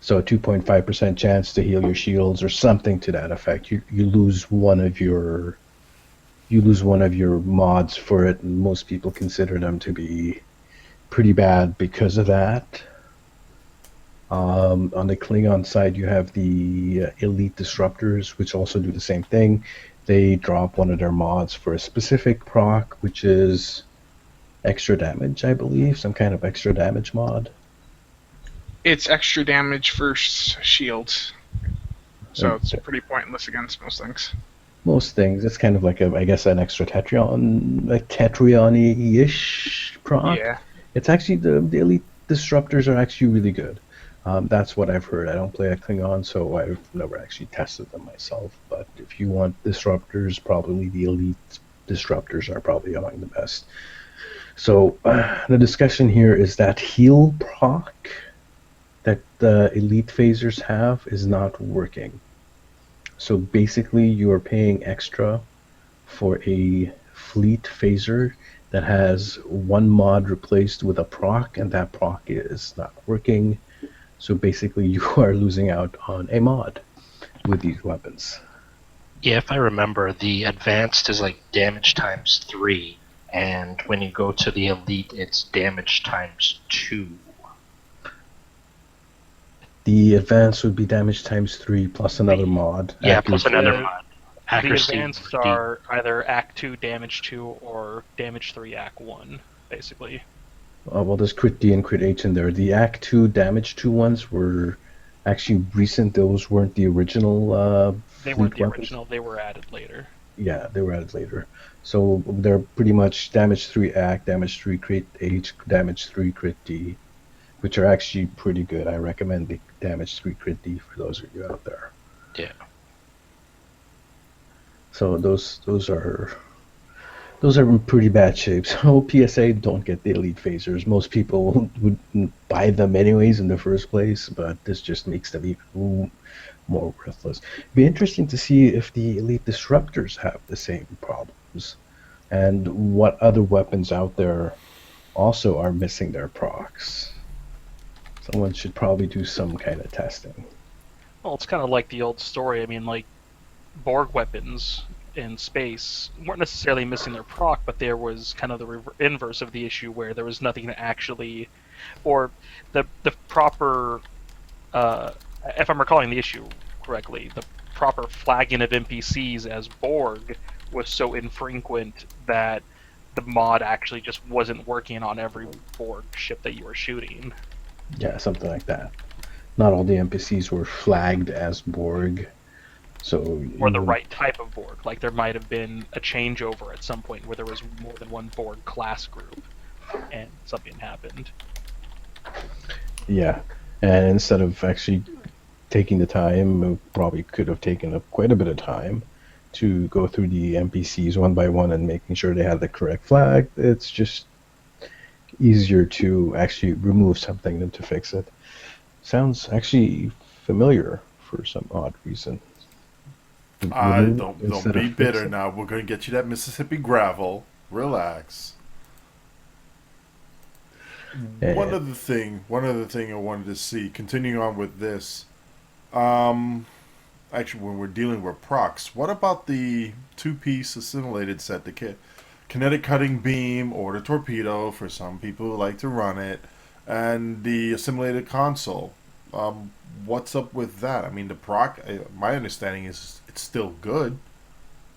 So a 2.5% chance to heal your shields or something to that effect. You lose one of your mods for it, and most people consider them to be pretty bad because of that. On the Klingon side, you have the elite disruptors, which also do the same thing. They drop one of their mods for a specific proc, which is extra damage, I believe, some kind of extra damage mod. It's extra damage versus shields. So it's pretty pointless against most things. Most things. It's kind of like I guess an extra Tetrion, like Tetrion-ish proc. Yeah. It's actually the elite disruptors are actually really good. That's what I've heard. I don't play a Klingon, so I've never actually tested them myself. But if you want disruptors, probably the elite disruptors are probably among the best. So the discussion here is that heal proc that the elite phasers have is not working. So basically, you are paying extra for a fleet phaser that has one mod replaced with a proc, and that proc is not working. So basically, you are losing out on a mod with these weapons. Yeah, if I remember, the advanced is like damage times 3, and when you go to the elite, it's damage times 2. The advanced would be damage times 3 plus another mod. Yeah, plus another The- mod. The Accuracy. advanced are either Act 2 damage 2 or damage 3 Act 1, basically. Well, there's crit D and crit H in there. The Act 2 damage 2 ones were actually recent. Those weren't the original They fleet weren't the weapons. original, they were added later. Yeah, they were added later. So they're pretty much damage 3 Act, damage 3 crit H, damage 3 crit D, which are actually pretty good. I recommend the damage 3 crit D for those of you out there. Yeah. So those are in pretty bad shape. So PSA, don't get the elite phasers. Most people would buy them anyways in the first place, but this just makes them even more worthless. It'd be interesting to see if the elite disruptors have the same problems, and what other weapons out there also are missing their procs. Someone should probably do some kind of testing. Well, it's kind of like the old story. I mean, like, Borg weapons in space weren't necessarily missing their proc, but there was kind of the inverse of the issue where there was nothing to actually, or the proper uh, if I'm recalling the issue correctly, the proper flagging of NPCs as Borg was so infrequent that the mod actually just wasn't working on every Borg ship that you were shooting. Yeah, something like that. Not all the NPCs were flagged as Borg, so Or the you right type of Borg. Like there might have been a changeover at some point where there was more than one Borg class group, and something happened. yeah. And instead of actually taking the time, probably could have taken up quite a bit of time to go through the NPCs one by one and making sure they had the correct flag. It's just easier to actually remove something than to fix it. Sounds actually familiar for some odd reason. I Remove it don't instead of be fix bitter it. now. We're gonna get you that Mississippi gravel. Relax. And One other thing I wanted to see. Continuing on with this, um, actually, when we're dealing with procs, what about the two-piece assimilated set? Kinetic cutting beam or the torpedo for some people who like to run it, and the assimilated console. What's up with that? I mean, the proc. My understanding is it's still good.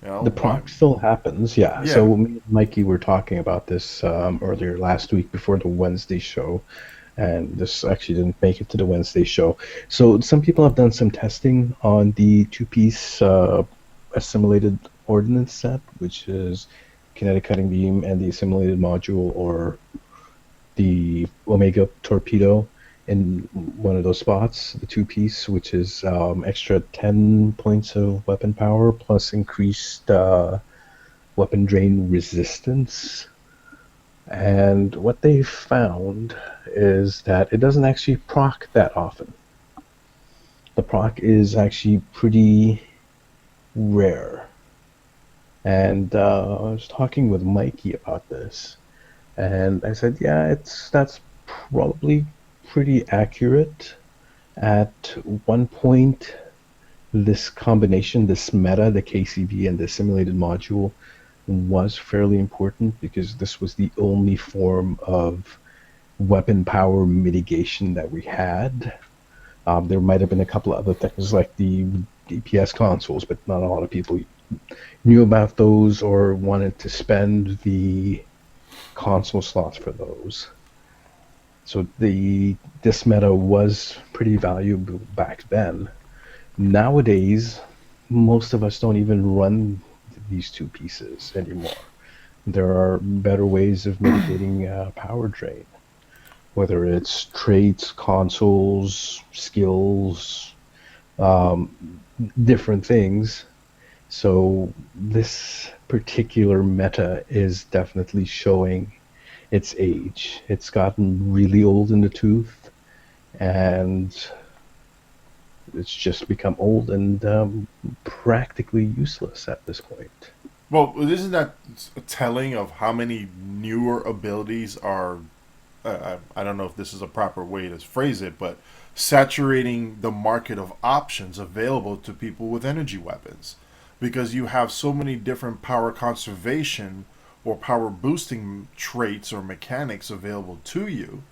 You know the why? proc still happens, yeah. Yeah. So me and Mikey were talking about this earlier last week before the Wednesday show, and this actually didn't make it to the Wednesday show. So some people have done some testing on the two-piece assimilated ordnance set, which is kinetic cutting beam and the assimilated module, or the Omega torpedo in one of those spots, the two-piece, which is extra 10 points of weapon power plus increased weapon drain resistance. And what they found is that it doesn't actually proc that often. The proc is actually pretty rare. And I was talking with Mikey about this, and I said, yeah, that's probably pretty accurate. At one point, this combination, this meta, the KCB and the simulated module, was fairly important because this was the only form of weapon power mitigation that we had. There might have been a couple of other things like the DPS consoles, but not a lot of people knew about those or wanted to spend the console slots for those. So this meta was pretty valuable back then. Nowadays, most of us don't even run these two pieces anymore. There are better ways of mitigating power drain, whether it's traits, consoles, skills, different things. So this particular meta is definitely showing its age. It's gotten really old in the tooth, and it's just become old and practically useless at this point. Well, isn't that telling of how many newer abilities are? I don't know if this is a proper way to phrase it, but saturating the market of options available to people with energy weapons, because you have so many different power conservation or power boosting traits or mechanics available to you.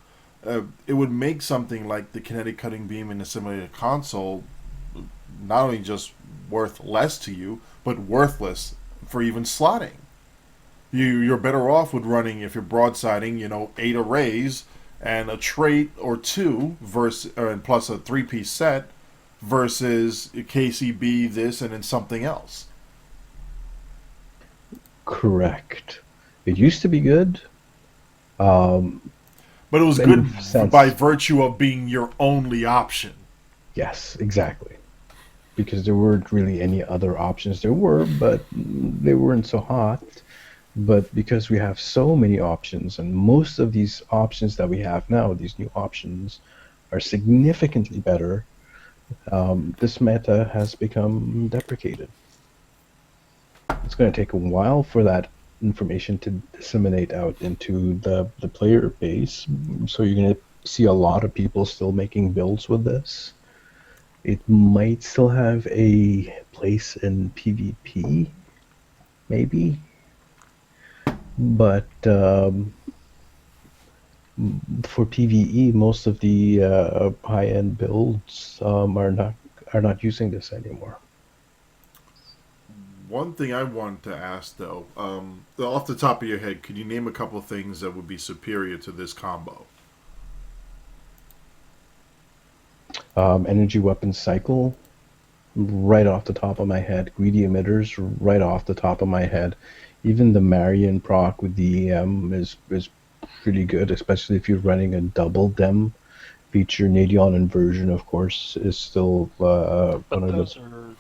It would make something like the kinetic cutting beam in the simulated console not only just worth less to you, but worthless for even slotting. You're better off with running, if you're broadsiding, 8 arrays and a trait or two versus and plus a three-piece set versus KCB this and then something else. Correct. It used to be good. Um, But it was in the good by sense, virtue of being your only option. yes, exactly. Because there weren't really any other options. There were, but they weren't so hot. But because we have so many options, and most of these options that we have now, these new options, are significantly better, this meta has become deprecated. It's going to take a while for that information to disseminate out into the player base. So you're going to see a lot of people still making builds with this. It might still have a place in PvP, maybe, but for PvE, most of the high-end builds are not using this anymore. One thing I wanted to ask, though, off the top of your head, could you name a couple of things that would be superior to this combo? Energy weapon cycle, right off the top of my head. Greedy emitters, right off the top of my head. Even the Marion proc with the EM is pretty good, especially if you're running a double dem feature. Nadion inversion, of course, is still But one of the. those are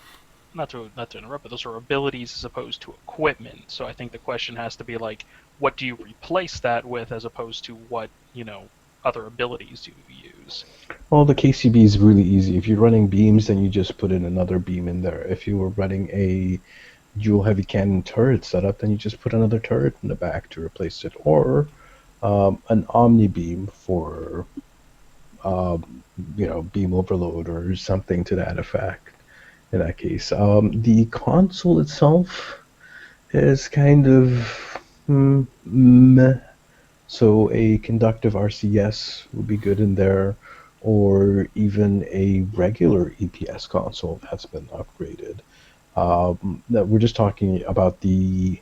not to interrupt, but those are abilities as opposed to equipment. So I think the question has to be like, what do you replace that with, as opposed to what other abilities do you use? Well, the KCB is really easy. If you're running beams, then you just put in another beam in there. If you were running a dual heavy cannon turret setup, then you just put another turret in the back to replace it, or an omni beam for beam overload or something to that effect. In that case, the console itself is kind of meh. So a conductive RCS would be good in there, or even a regular EPS console that's been upgraded. That we're just talking about the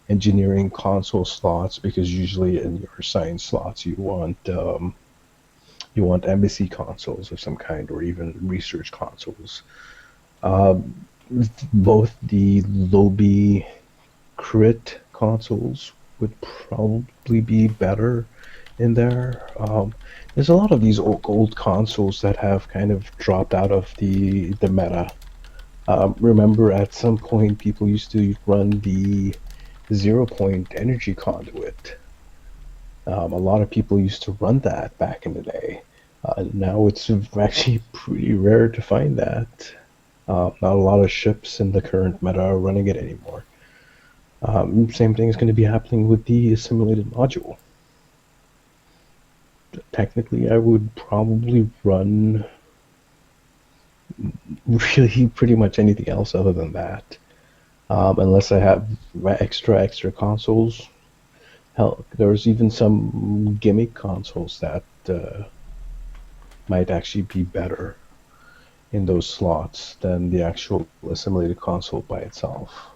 engineering console slots, because usually in your science slots you want embassy consoles of some kind, or even research consoles. Um, Both the Lobby crit consoles would probably be better in there. There's a lot of these old consoles that have kind of dropped out of the meta. Remember, at some point, people used to run the 0 point energy conduit. A lot of people used to run that back in the day. Now it's actually pretty rare to find that. Not a lot of ships in the current meta are running it anymore. Same thing is going to be happening with the assimilated module. Technically, I would probably run really pretty much anything else other than that, unless I have extra consoles. Hell, there's even some gimmick consoles that might actually be better in those slots than the actual assimilated console by itself.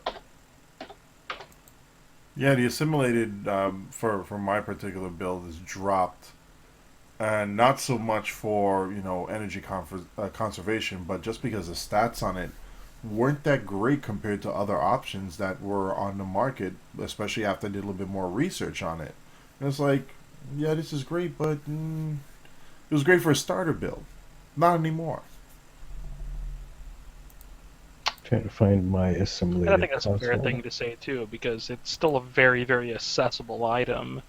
Yeah, the assimilated for my particular build is dropped, and not so much for energy conservation, but just because the stats on it weren't that great compared to other options that were on the market, especially after I did a little bit more research on it. And it's like, yeah, this is great, but it was great for a starter build. Not anymore. Trying to find my And I assimilated think that's a fair console. thing to say too, because it's still a very, very accessible item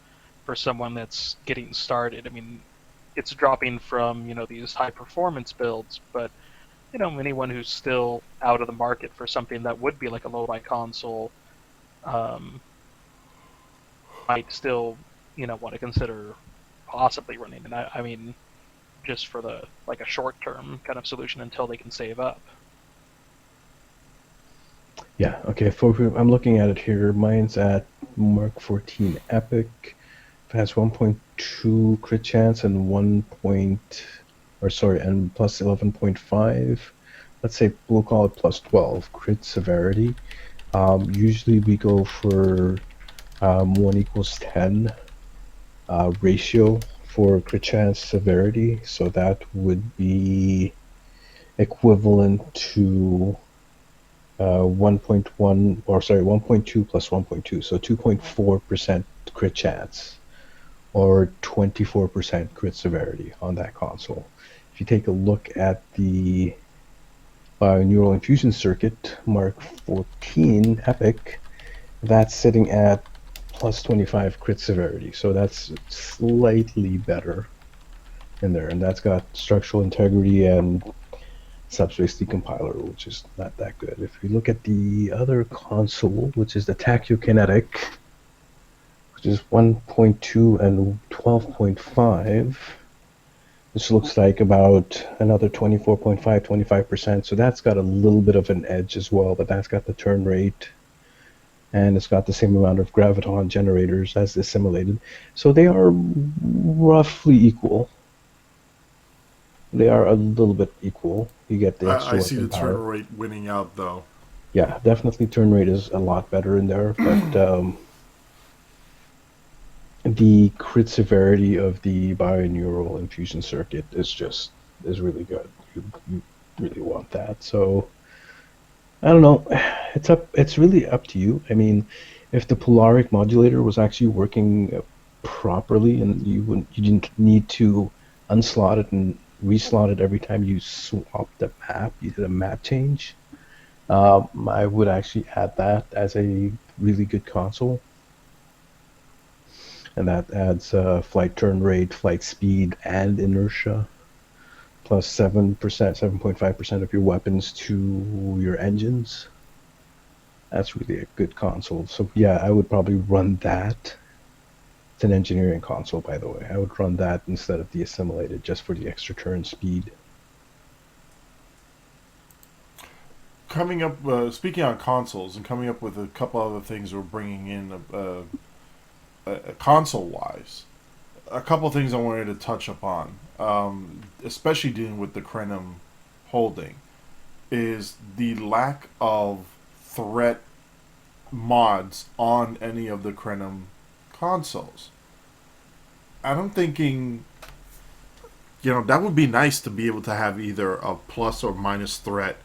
for someone that's getting started. I mean, it's dropping from these high performance builds, but anyone who's still out of the market for something that would be like a low-buy console um, might still want to consider possibly running. And I mean, just for the like a short-term kind of solution until they can save up. Yeah, okay, I'm looking at it here. Mine's at Mark 14 Epic. It has 1.2 crit chance and and plus 11.5. Let's say we'll call it plus 12 crit severity. Usually we go for 1 equals 10 ratio for crit chance severity, so that would be equivalent to 1.2 plus 1.2, so 2.4% crit chance, or 24% crit severity on that console. If you take a look at the neural infusion circuit, Mark 14 Epic, that's sitting at plus 25 crit severity, so that's slightly better in there, and that's got structural integrity and subspace decompiler, which is not that good. If we look at the other console, which is the Tachyokinetic, which is 1.2 and 12.5, this looks like about another 24.5, 25%, so that's got a little bit of an edge as well, but that's got the turn rate and it's got the same amount of graviton generators as the simulated. So they are roughly equal. They are a little bit equal. You get the I extra see the weapon turn power. rate winning out though. Yeah, definitely turn rate is a lot better in there, but the crit severity of the binaural infusion circuit is really good. You really want that. So I don't know. It's really up to you. I mean, if the polaric modulator was actually working properly and you didn't need to unslot it and reslot it every time you swapped the map, you did a map change. I would actually add that as a really good console, and that adds flight turn rate, flight speed, and inertia, plus 7%, 7.5% of your weapons to your engines. That's really a good console. So yeah, I would probably run that. It's an engineering console, by the way. I would run that instead of the assimilated just for the extra turn speed. Coming up, speaking on consoles and coming up with a couple other things we're bringing in console wise. A couple things I wanted to touch upon, especially dealing with the Crenum holding, is the lack of threat mods on any of the Crenum consoles. And I'm thinking, that would be nice to be able to have either a plus or minus threat,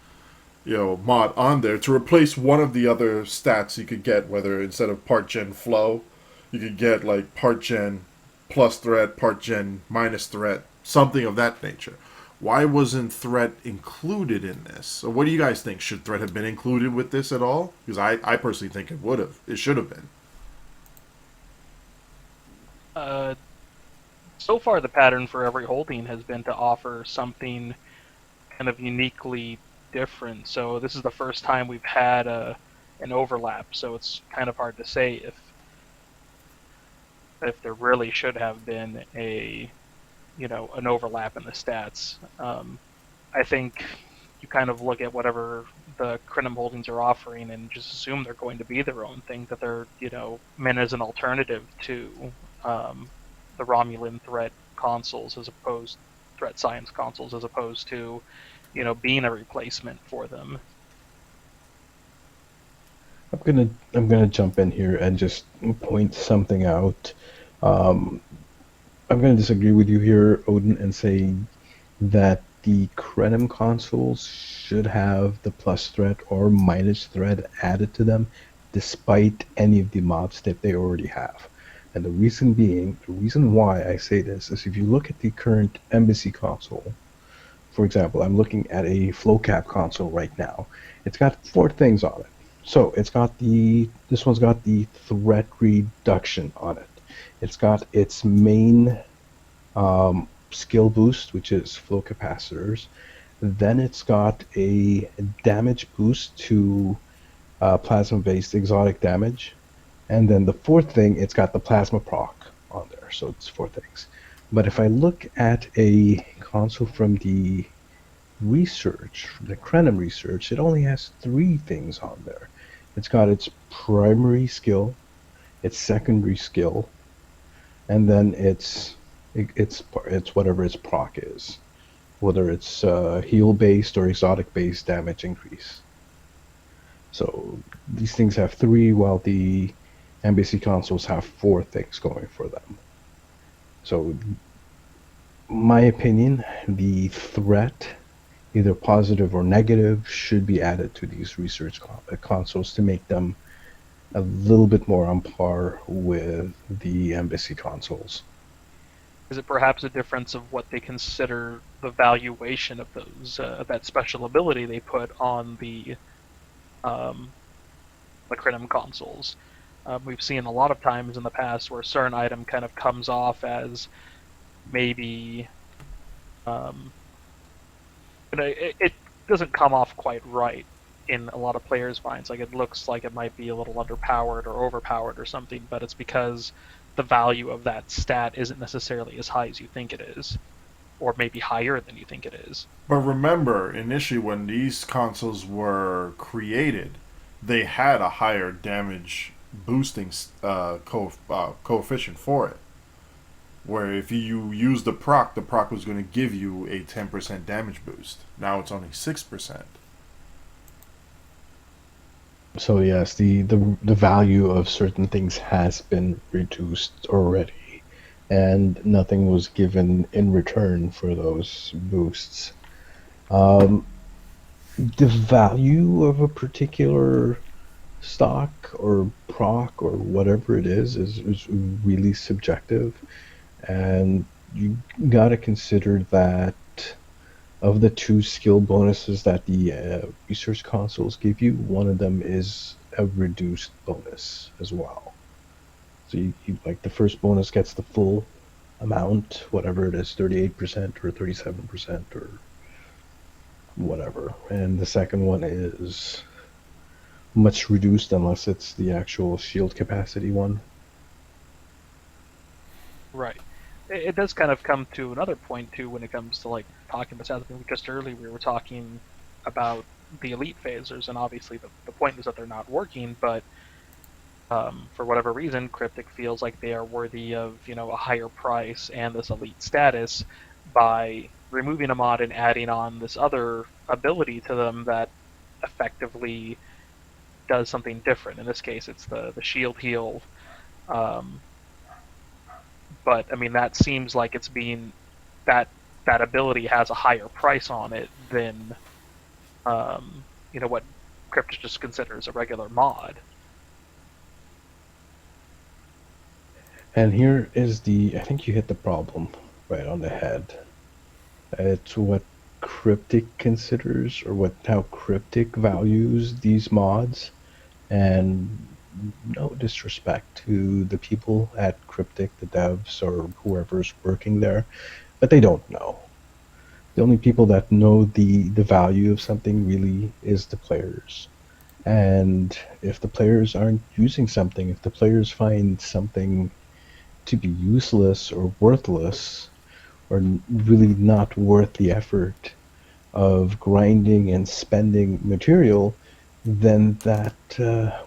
mod on there to replace one of the other stats you could get, whether instead of part gen flow, you could get like part gen plus threat, part gen minus threat, something of that nature. Why wasn't threat included in this? So what do you guys think? Should threat have been included with this at all? Because I personally think it would have. It should have been. Uh, so far, the pattern for every holding has been to offer something kind of uniquely different. So this is the first time we've had an overlap. So it's kind of hard to say if there really should have been an overlap in the stats. I think you kind of look at whatever the Crinum holdings are offering and just assume they're going to be their own thing, that they're meant as an alternative to the Romulan threat consoles, as opposed threat science consoles, as opposed to being a replacement for them. I'm gonna jump in here and just point something out. Um, I'm gonna disagree with you here, Odin, and say that the Crenum consoles should have the plus threat or minus threat added to them, despite any of the mods that they already have. And the reason why I say this is if you look at the current Embassy console, for example, I'm looking at a FlowCap console right now. It's got four things on it. So this one's got the threat reduction on it. It's got its main skill boost, which is flow capacitors. Then it's got a damage boost to plasma-based exotic damage. And then the fourth thing, it's got the plasma proc on there. So it's four things. But if I look at a console from the Crenum research, it only has three things on there. It's got its primary skill, its secondary skill, and then it's whatever its proc is, whether it's heal based or exotic based damage increase. So these things have three, while the Embassy consoles have four things going for them. So, my opinion, the threat, either positive or negative, should be added to these research consoles to make them a little bit more on par with the Embassy consoles. Is it perhaps a difference of what they consider the valuation of those that special ability they put on the Crinum consoles? We've seen a lot of times in the past where a certain item kind of comes off as maybe it doesn't come off quite right in a lot of players' minds. Like, it looks like it might be a little underpowered or overpowered or something, but it's because the value of that stat isn't necessarily as high as you think it is, or maybe higher than you think it is. But remember, initially when these consoles were created, they had a higher damage boosting coefficient for it. Where if you use the proc was going to give you a 10% damage boost. Now it's only 6%. So yes, the value of certain things has been reduced already, and nothing was given in return for those boosts. Um, the value of a particular stock or proc or whatever it is really subjective, and you got to consider that of the two skill bonuses that the research consoles give you, one of them is a reduced bonus as well. So like the first bonus gets the full amount, whatever it is, 38% or 37% or whatever, and the second one is much reduced unless it's the actual shield capacity one. Right. It does kind of come to another point too when it comes to like talking about something. Just earlier we were talking about the elite phasers, and obviously the point is that they're not working, but for whatever reason, Cryptic feels like they are worthy of a higher price and this elite status by removing a mod and adding on this other ability to them that effectively does something different. In this case, it's the shield heal. Um, but I mean, that seems like it's being that that ability has a higher price on it than what Cryptic just considers a regular mod. And here is I think you hit the problem right on the head. It's what Cryptic considers, or how Cryptic values these mods, and no disrespect to the people at Cryptic, the devs or whoever's working there, but they don't know. The only people that know the value of something really is the players. And if the players aren't using something, if the players find something to be useless or worthless, or really not worth the effort of grinding and spending material, then that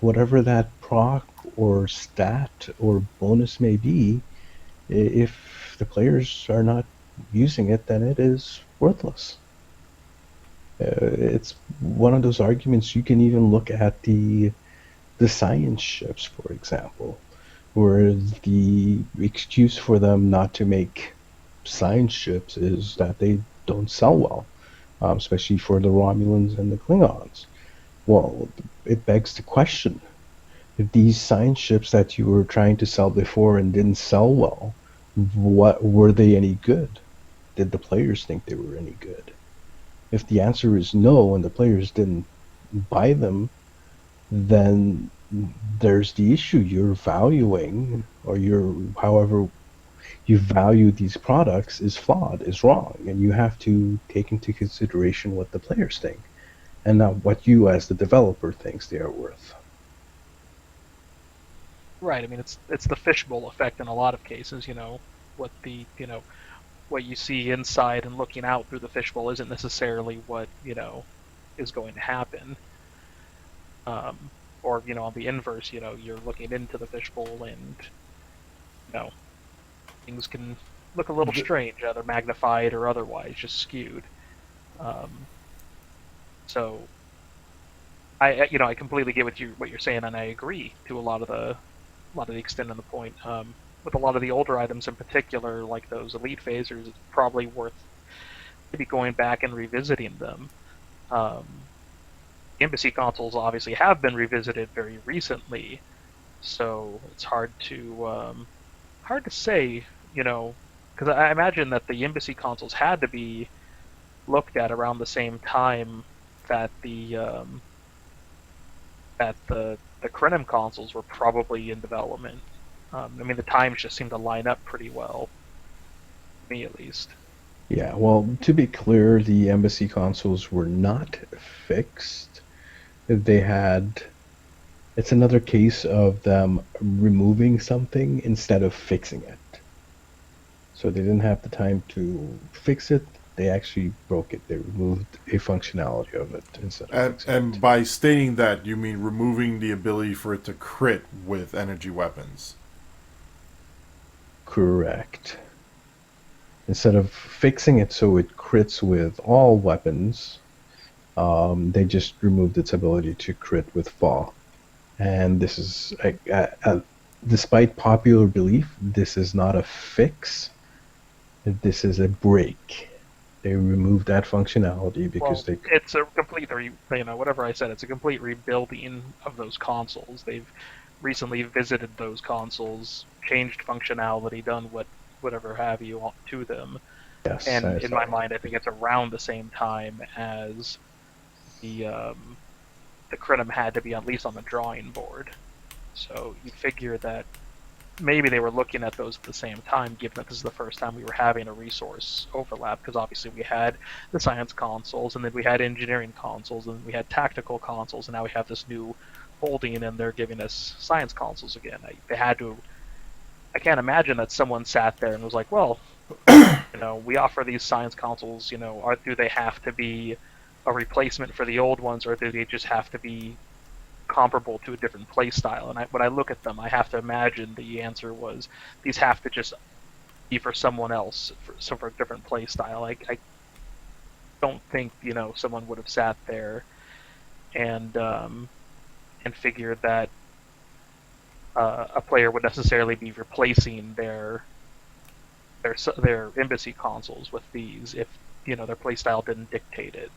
whatever that proc or stat or bonus may be, if the players are not using it, then it is worthless. It's one of those arguments. You can even look at the science ships, for example, where the excuse for them not to make science ships is that they don't sell well, especially for the Romulans and the Klingons. Well, it begs the question: if these science ships that you were trying to sell before and didn't sell well, what were they any good? Did the players think they were any good? If the answer is no and the players didn't buy them, then there's the issue. You're valuing, or however you value these products is flawed, is wrong, and you have to take into consideration what the players think and not what you as the developer thinks they are worth. Right. I mean, it's the fishbowl effect in a lot of cases. What what you see inside and looking out through the fishbowl isn't necessarily what is going to happen. Um, or on the inverse, you're looking into the fishbowl and you know things can look a little strange, either magnified or otherwise, just skewed. Um, so I completely get what you're saying, and I agree to a lot of the extent of the point. With a lot of the older items in particular, like those elite phasers, it's probably worth maybe going back and revisiting them. Um, Embassy consoles obviously have been revisited very recently, so it's hard to say, because I imagine that the Embassy consoles had to be looked at around the same time that the Krenim consoles were probably in development. I mean, the times just seem to line up pretty well, to me at least. Yeah, well, to be clear, the Embassy consoles were not fixed. They had. It's another case of them removing something instead of fixing it. So they didn't have the time to fix it. They actually broke it. They removed a functionality of it instead of fixing And it. by stating that, you mean removing the ability for it to crit with energy weapons. Correct. Instead of fixing it so it crits with all weapons, they just removed its ability to crit with fall. And this is, despite popular belief, this is not a fix. This is a break. They removed that functionality because Well, they. it's a complete, whatever I said, it's a complete rebuilding of those consoles. They've recently visited those consoles, changed functionality, done whatever have you to them. Yes, And I in saw my that. mind, I think it's around the same time as the the Crinum had to be at least on the drawing board. So you figure that maybe they were looking at those at the same time, given that this is the first time we were having a resource overlap, because obviously we had the science consoles, and then we had engineering consoles, and we had tactical consoles, and now we have this new holding, and they're giving us science consoles again. They had to. I can't imagine that someone sat there and was like, well, we offer these science consoles. Do they have to be a replacement for the old ones, or do they just have to be comparable to a different play style? And when I look at them, I have to imagine the answer was these have to just be for someone else, for a different play style. I don't think someone would have sat there and figured that a player would necessarily be replacing their embassy consoles with these if their playstyle didn't dictate it.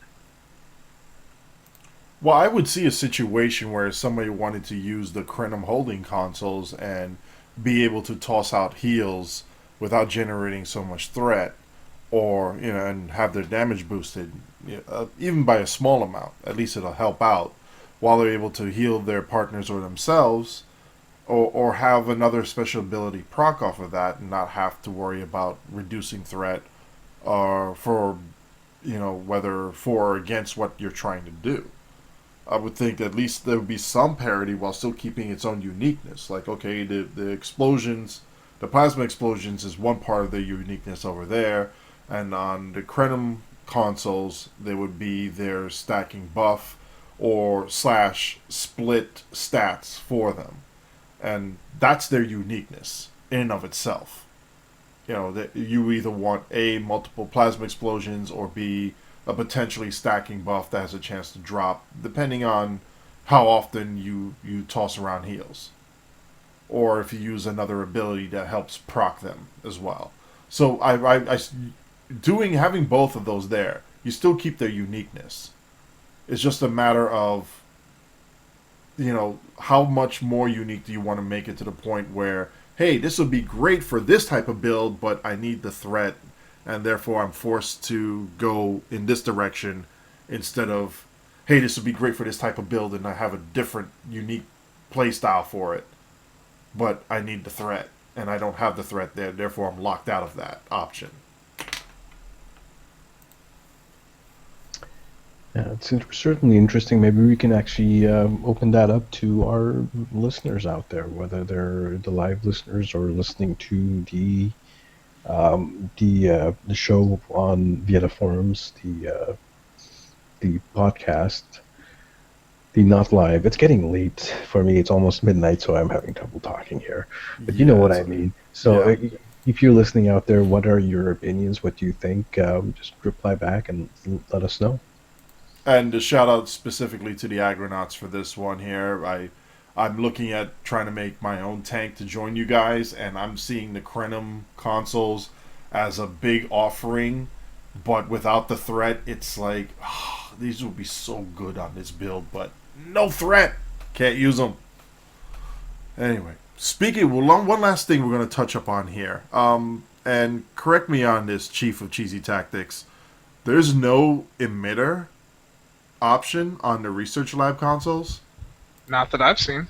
Well, I would see a situation where somebody wanted to use the Crenum holding consoles and be able to toss out heals without generating so much threat, or and have their damage boosted, even by a small amount. At least it'll help out while they're able to heal their partners or themselves, or have another special ability proc off of that and not have to worry about reducing threat, or for whether for or against what you're trying to do. I would think at least there would be some parity while still keeping its own uniqueness. Like, okay, the explosions, the plasma explosions is one part of the uniqueness over there, and on the Crenum consoles, there would be their stacking buff or slash split stats for them, and that's their uniqueness in and of itself. That you either want A, multiple plasma explosions, or B, a potentially stacking buff that has a chance to drop depending on how often you toss around heals, or if you use another ability that helps proc them as well. So doing having both of those there, you still keep their uniqueness. It's just a matter of how much more unique do you want to make it to the point where, hey, this would be great for this type of build, but I need the threat, and therefore I'm forced to go in this direction instead of, hey, this would be great for this type of build, and I have a different, unique play style for it, but I need the threat, and I don't have the threat there, therefore I'm locked out of that option. Yeah, it's certainly interesting. Maybe we can actually open that up to our listeners out there, whether they're the live listeners or listening to the show on via the forums, the podcast, the not live. It's getting late for me. It's almost midnight, so I'm having trouble talking here. But you know Yeah, what it's I mean. So yeah. if you're listening out there, what are your opinions? What do you think? Just reply back and let us know. And a shout out specifically to the Agronauts for this one here. I'm looking at trying to make my own tank to join you guys, and I'm seeing the Crenum consoles as a big offering, but without the threat, it's like these would be so good on this build, but no threat, can't use them. Anyway, speaking, well, one last thing we're going to touch up on here, and correct me on this, Chief of Cheesy Tactics. There's no emitter option on the research lab consoles. Not that I've seen.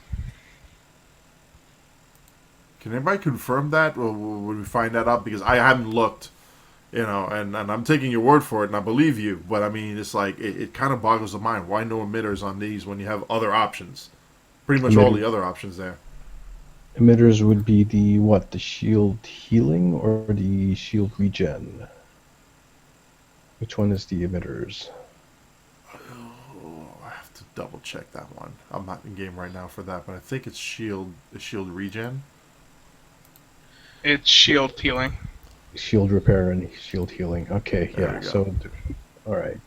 Can anybody confirm that? Or would we find that out? Because I haven't looked, and I'm taking your word for it, and I believe you. But I mean, it's like it kind of boggles the mind. Why no emitters on these when you have other options? Pretty much all Emitter, the other options there. emitters would be the shield healing or the shield regen? Which one is the emitters? Oh, I have to double check that one. I'm not in game right now for that, but I think it's shield. Shield regen. It's shield healing. Shield repair and shield healing. Okay, There yeah. we go. So, all right,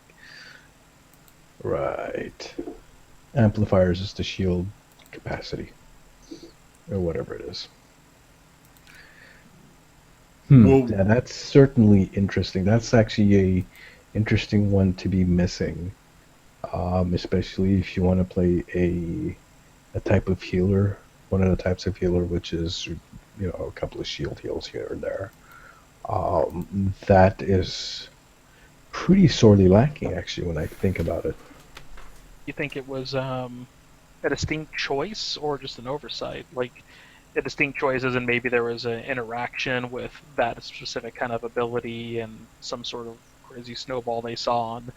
right. Amplifiers is the shield capacity, or whatever it is. Well, Yeah, that's certainly interesting. That's actually a interesting one to be missing, especially if you want to play a type of healer, one of the types of healer, which is a couple of shield heals here and there. That is pretty sorely lacking, actually, when I think about it. You think it was a distinct choice or just an oversight? Like a distinct choice as in maybe there was an interaction with that specific kind of ability and some sort of crazy snowball they saw and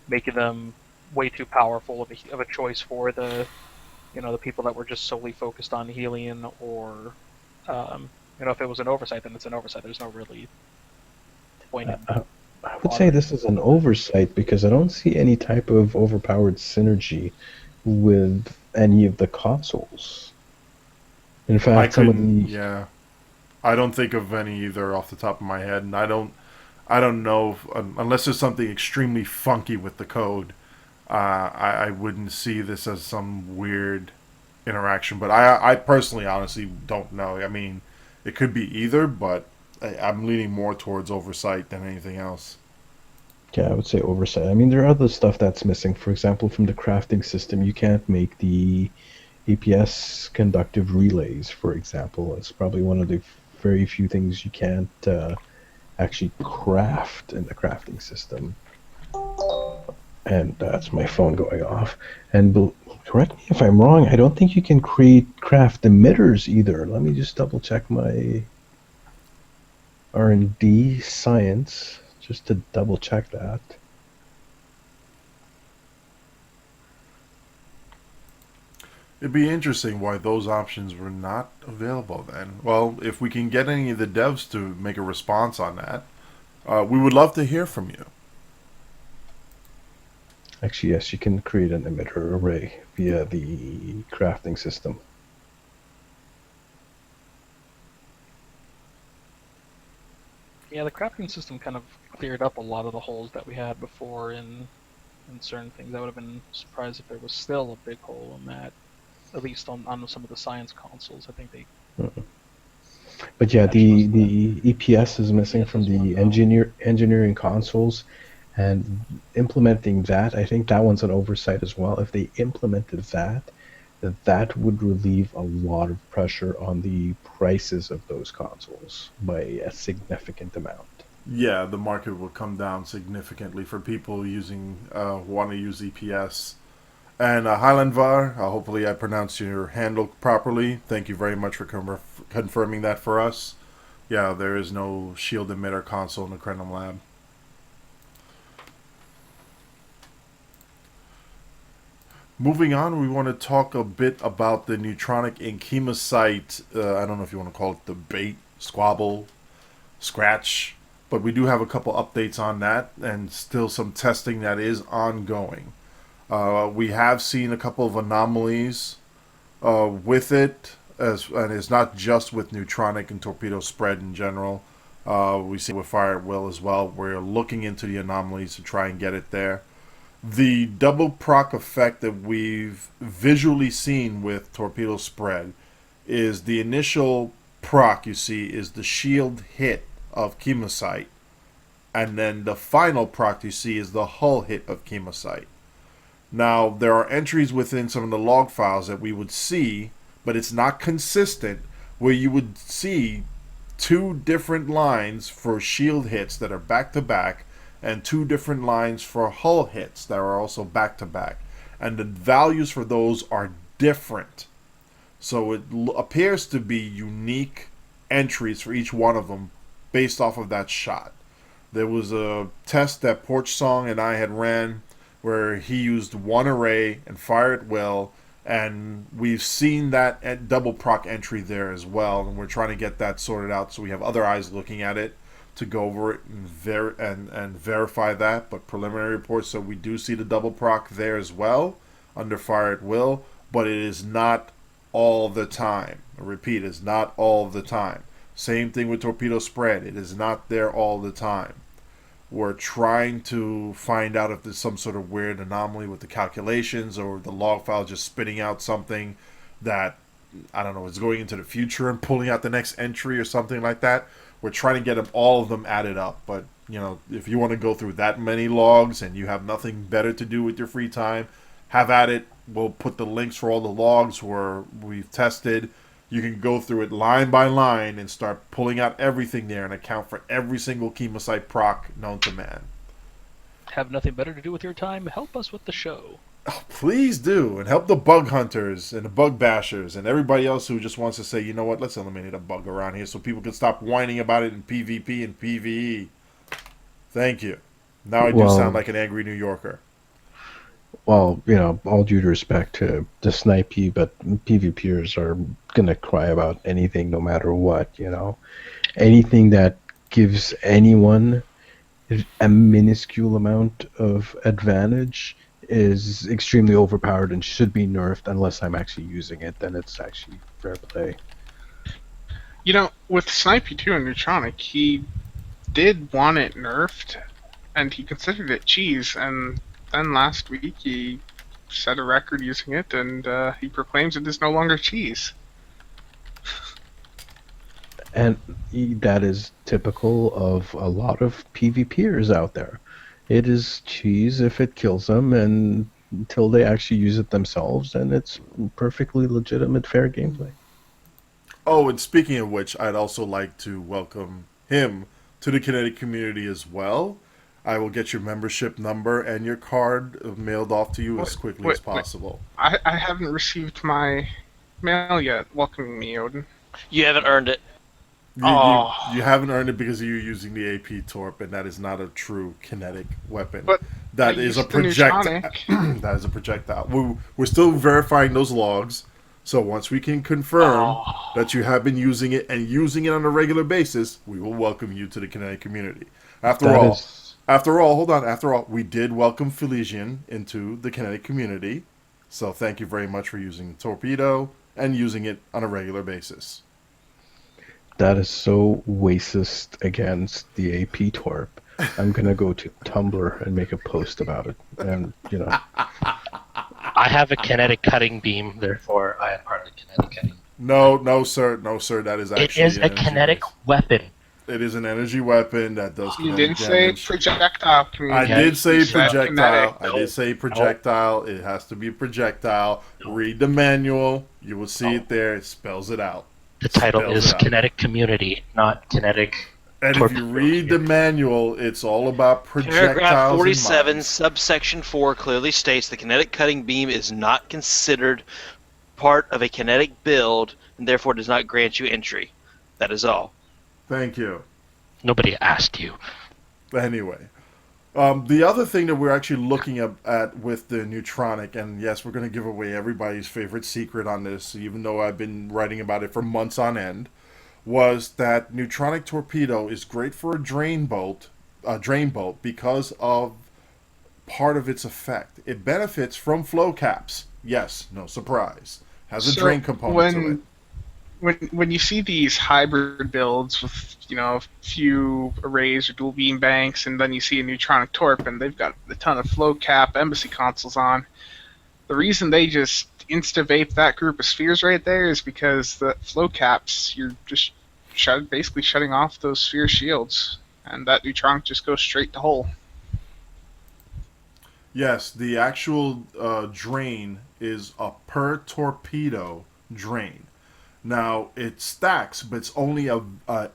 making them way too powerful of a choice for the people that were just solely focused on healing, or if it was an oversight, then it's an oversight. There's no really point Uh, in I, I would say bothering. this is an oversight because I don't see any type of overpowered synergy with any of the consoles. In I fact, some of couldn't. the Yeah, I don't think of any either off the top of my head, and I don't. I don't know unless there's something extremely funky with the code. I wouldn't see this as some weird interaction. But I personally, honestly, don't know. I mean, it could be either, but I'm leaning more towards oversight than anything else. Yeah, I would say oversight. I mean, there are other stuff that's missing. For example, from the crafting system, you can't make the APS conductive relays, for example. It's probably one of the very few things you can't actually craft in the crafting system. And that's my phone going off. And correct me if I'm wrong, I don't think you can craft emitters either. Let me just double check my R&D science just to double check that. It'd be interesting why those options were not available then. Well, if we can get any of the devs to make a response on that, we would love to hear from you. Actually, yes, you can create an emitter array via the crafting system. Yeah, the crafting system kind of cleared up a lot of the holes that we had before in certain things. I would have been surprised if there was still a big hole in that, at least on some of the science consoles. I think they But yeah, patched most of that. the EPS is missing from the engineering consoles, and implementing that, I think that one's an oversight as well. If they implemented that, that would relieve a lot of pressure on the prices of those consoles by a significant amount. Yeah, the market will come down significantly for people using want to use EPS. And Highlandvar, hopefully I pronounced your handle properly. Thank you very much for confirming that for us. Yeah, there is no shield emitter console in the Krenum lab. Moving on, we want to talk a bit about the Neutronic and Chemosite. I don't know if you want to call it debate, squabble, scratch, but we do have a couple updates on that and still some testing that is ongoing. We have seen a couple of anomalies with it, and it's not just with Neutronic and Torpedo Spread in general. We see it with Fire at Will as well. We're looking into the anomalies to try and get it there. The double proc effect that we've visually seen with Torpedo Spread is the initial proc you see is the shield hit of Chemosite, and then the final proc you see is the hull hit of Chemosite. Now, there are entries within some of the log files that we would see, but it's not consistent, where you would see two different lines for shield hits that are back to back, and two different lines for hull hits that are also back to back. And the values for those are different. So it appears to be unique entries for each one of them based off of that shot. There was a test that Porch Song and I had ran where he used one array and fire at will, and we've seen that double proc entry there as well, and we're trying to get that sorted out so we have other eyes looking at it to go over it and verify that. But preliminary reports, so we do see the double proc there as well, under fire at will, but it is not all the time. I repeat, it's not all the time. Same thing with torpedo spread. It is not there all the time. We're trying to find out if there's some sort of weird anomaly with the calculations or the log file just spitting out something that, I don't know, is going into the future and pulling out the next entry or something like that. We're trying to get them, all of them added up. But, if you want to go through that many logs and you have nothing better to do with your free time, have at it. We'll put the links for all the logs where we've tested. You can go through it line by line and start pulling out everything there and account for every single chemosite proc known to man. Have nothing better to do with your time? Help us with the show. Oh, please do, and help the bug hunters and the bug bashers and everybody else who just wants to say, you know what, let's eliminate a bug around here so people can stop whining about it in PvP and PvE. Thank you. Now I do sound like an angry New Yorker. Well, all due respect to the snipey, but PvPers are gonna cry about anything no matter what, Anything that gives anyone a minuscule amount of advantage is extremely overpowered and should be nerfed unless I'm actually using it, then it's actually fair play. With Snipey 2 and Neutronic, he did want it nerfed, and he considered it cheese, and then last week he set a record using it, and he proclaims it is no longer cheese. And that is typical of a lot of PvPers out there. It is cheese if it kills them, and until they actually use it themselves, and it's perfectly legitimate, fair gameplay. Oh, and speaking of which, I'd also like to welcome him to the Kinetic community as well. I will get your membership number and your card mailed off to you as quickly as possible. I haven't received my mail yet welcoming me, Odin. You haven't earned it. You haven't earned it because you're using the AP Torp, and that is not a true kinetic weapon. But that is a projectile. That is a projectile. We're still verifying those logs, so once we can confirm that you have been using it and using it on a regular basis, we will welcome you to the kinetic community. After all, we did welcome Felician into the kinetic community, so thank you very much for using Torpedo and using it on a regular basis. That is so racist against the AP Torp. I'm gonna go to Tumblr and make a post about it. And I have a kinetic cutting beam, therefore I am part of the kinetic cutting. No, sir. That is actually. It is a kinetic weapon. It is an energy weapon that does. You didn't damage. say projectile. I did say projectile. I did say projectile. It has to be a projectile. Read the manual. You will see it there. It spells it out. The title is Kinetic Community, not Kinetic. And if you read the manual, it's all about projectiles. Paragraph 47, subsection 4 clearly states the kinetic cutting beam is not considered part of a kinetic build and therefore does not grant you entry. That is all. Thank you. Nobody asked you. Anyway, the other thing that we're actually looking at with the Neutronic, and yes, we're going to give away everybody's favorite secret on this, even though I've been writing about it for months on end, was that Neutronic Torpedo is great for a drain bolt because of part of its effect. It benefits from flow caps. Yes, no surprise. Has a drain component to it. When you see these hybrid builds with a few arrays or dual beam banks, and then you see a Neutronic Torp and they've got a ton of flow cap embassy consoles on, the reason they just insta-vape that group of spheres right there is because the flow caps, you're just basically shutting off those sphere shields, and that Neutronic just goes straight to hull. Yes, the actual drain is a per torpedo drain. Now, it stacks, but it's only a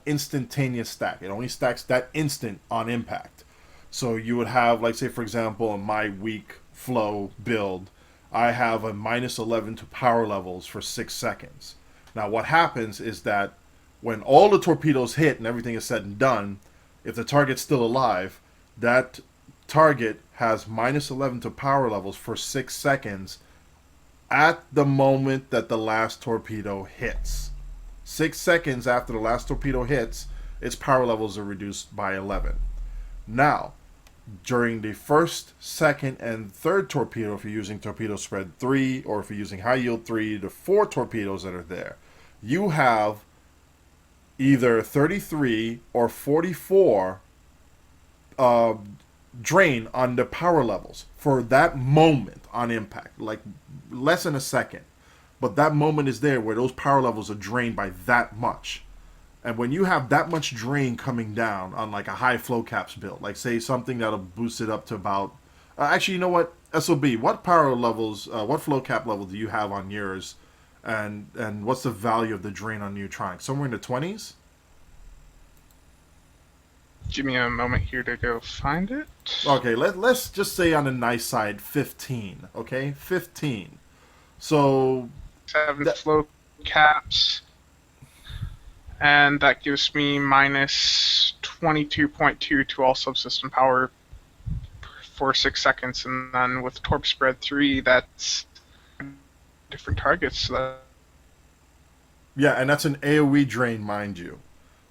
instantaneous stack. It only stacks that instant on impact. So you would have, like, say, for example, in my weak flow build, I have a minus 11 to power levels for 6 seconds. Now, what happens is that when all the torpedoes hit and everything is said and done, if the target's still alive, that target has minus 11 to power levels for 6 seconds at the moment that the last torpedo hits. 6 seconds after the last torpedo hits, its power levels are reduced by 11. Now, during the first, second, and third torpedo, if you're using torpedo spread 3, or if you're using high yield 3, the 4 torpedoes that are there, you have either 33 or 44 uh, drain on the power levels for that moment on impact, like less than a second. But that moment is there where those power levels are drained by that much. And when you have that much drain coming down on like a high flow caps build, like say something that'll boost it up to about, actually, you know what, SOB, what power levels, what flow cap level do you have on yours, and what's the value of the drain on Neutronic? Somewhere in the 20s. Give me a moment here to go find it. Okay, let's just say on the nice side 15. Okay, 15. So 7 that- flow caps. And that gives me minus 22.2 to all subsystem power for 6 seconds. And then with Torp Spread 3, that's different targets. So that yeah, and that's an AoE drain, mind you.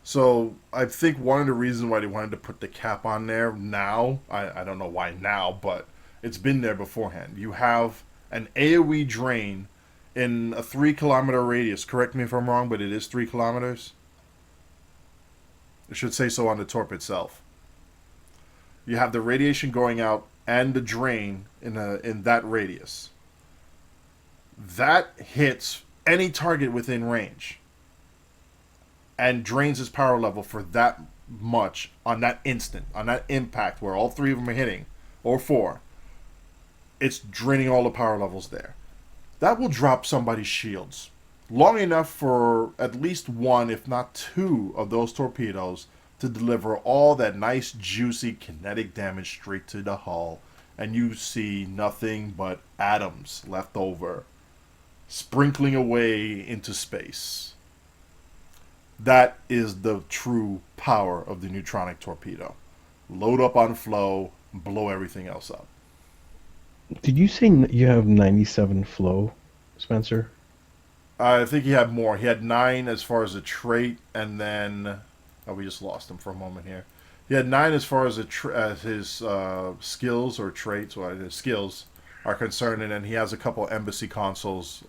So I think one of the reasons why they wanted to put the cap on there now, I don't know why now, but it's been there beforehand. You have an AoE drain in a 3 kilometer radius. Correct me if I'm wrong, but it is 3 kilometers. It should say so on the torp itself. You have the radiation going out and the drain in that radius. That hits any target within range and drains his power level for that much on that instant, on that impact where all 3 of them are hitting, or 4. It's draining all the power levels there. That will drop somebody's shields long enough for at least 1, if not 2, of those torpedoes to deliver all that nice, juicy kinetic damage straight to the hull, and you see nothing but atoms left over, sprinkling away into space. That is the true power of the neutronic torpedo. Load up on flow, blow everything else up. Did you say you have 97 flow, Spencer? I think he had more. He had 9 as far as a trait, and then we just lost him for a moment here. He had 9 as far as as his skills or traits, or his skills are concerned, and then he has a couple embassy consoles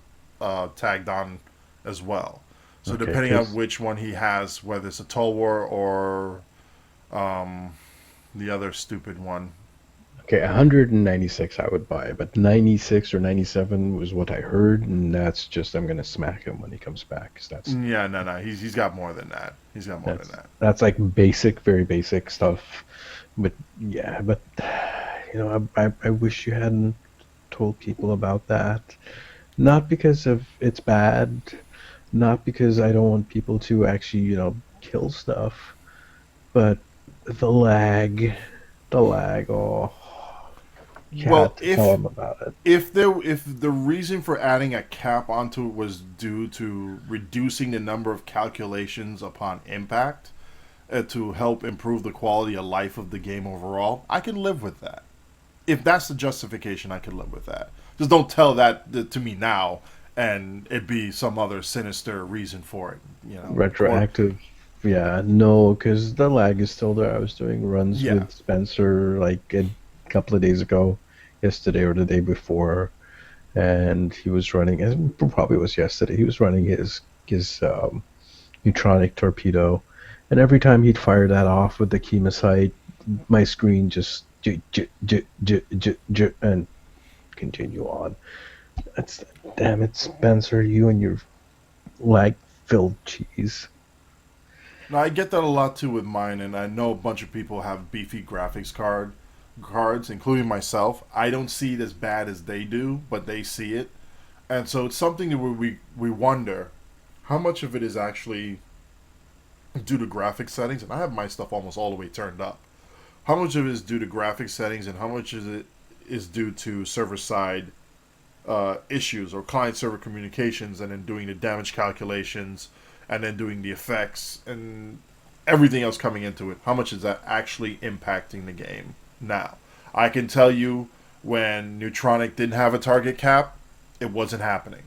tagged on as well. So Okay, depending on 'cause- which one he has, whether it's a Tulwar or the other stupid one. Okay, 196 I would buy, but 96 or 97 was what I heard, and that's just I'm gonna smack him when he comes back. 'Cause that's Yeah, no, he's got more than that. He's got more than that. that's like basic, very basic stuff. But yeah, but you know, I wish you hadn't told people about that. Not because of it's bad, not because I don't want people to actually, kill stuff, but the lag, oh, you Well, had to tell them about it. if the reason for adding a cap onto it was due to reducing the number of calculations upon impact to help improve the quality of life of the game overall, I can live with that. If that's the justification, I can live with that. Just don't tell that to me now, and it be some other sinister reason for it. Retroactive. Yeah, no, because the lag is still there. I was doing runs Yeah. with Spencer like a couple of days ago, yesterday or the day before, and he was running. It probably was yesterday. He was running his neutronic torpedo, and every time he'd fire that off with the chemosite, my screen just and continue on. That's damn it, Spencer, you and your lag-filled cheese. No, I get that a lot too with mine, and I know a bunch of people have beefy graphics cards, including myself. I don't see it as bad as they do, but they see it, and so it's something that we wonder how much of it is actually due to graphic settings, and I have my stuff almost all the way turned up. How much of it is due to graphic settings, and how much is due to server side issues or client server communications, and then doing the damage calculations, and then doing the effects and everything else coming into it. How much is that actually impacting the game? Now, I can tell you when Neutronic didn't have a target cap, it wasn't happening.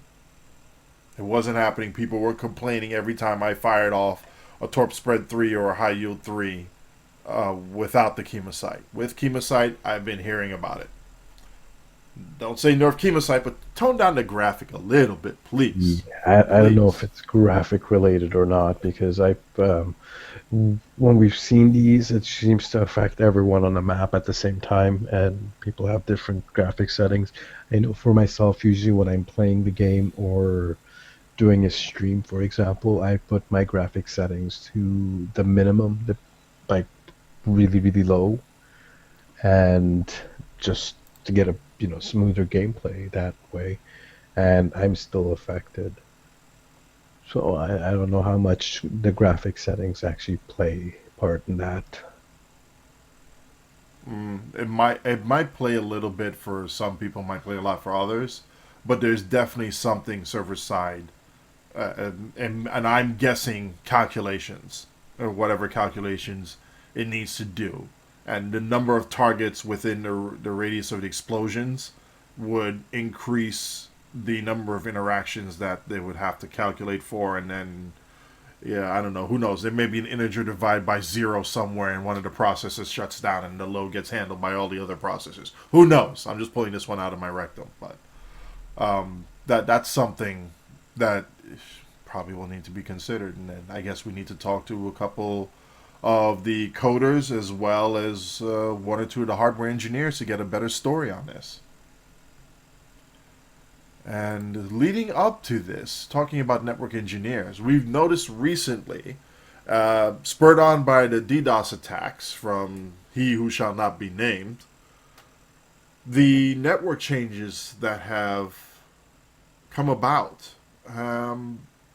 It wasn't happening. People were complaining every time I fired off a Torp Spread 3 or a High Yield 3 without the Chemosite. With Chemosite, I've been hearing about it. Don't say nerf Chemosite, but tone down the graphic a little bit, please. I don't know if Please. it's graphic related or not because when we've seen these, it seems to affect everyone on the map at the same time, and people have different graphic settings. I know for myself, usually when I'm playing the game or doing a stream, for example, I put my graphic settings to the minimum, like really, really low, and just to get a smoother gameplay that way. And I'm still affected. So I don't know how much the graphic settings actually play part in that. It might play a little bit for some people, might play a lot for others, but there's definitely something server side, and I'm guessing calculations or whatever calculations it needs to do, and the number of targets within the radius of the explosions would increase the number of interactions that they would have to calculate for, and then yeah, I don't know. Who knows? There may be an integer divided by zero somewhere, and one of the processors shuts down, and the load gets handled by all the other processors. Who knows? I'm just pulling this one out of my rectum, but that's something that probably will need to be considered, and then I guess we need to talk to a couple of the coders as well as one or two of the hardware engineers to get a better story on this. And leading up to this, talking about network engineers, we've noticed recently, spurred on by the DDoS attacks from he who shall not be named, the network changes that have come about.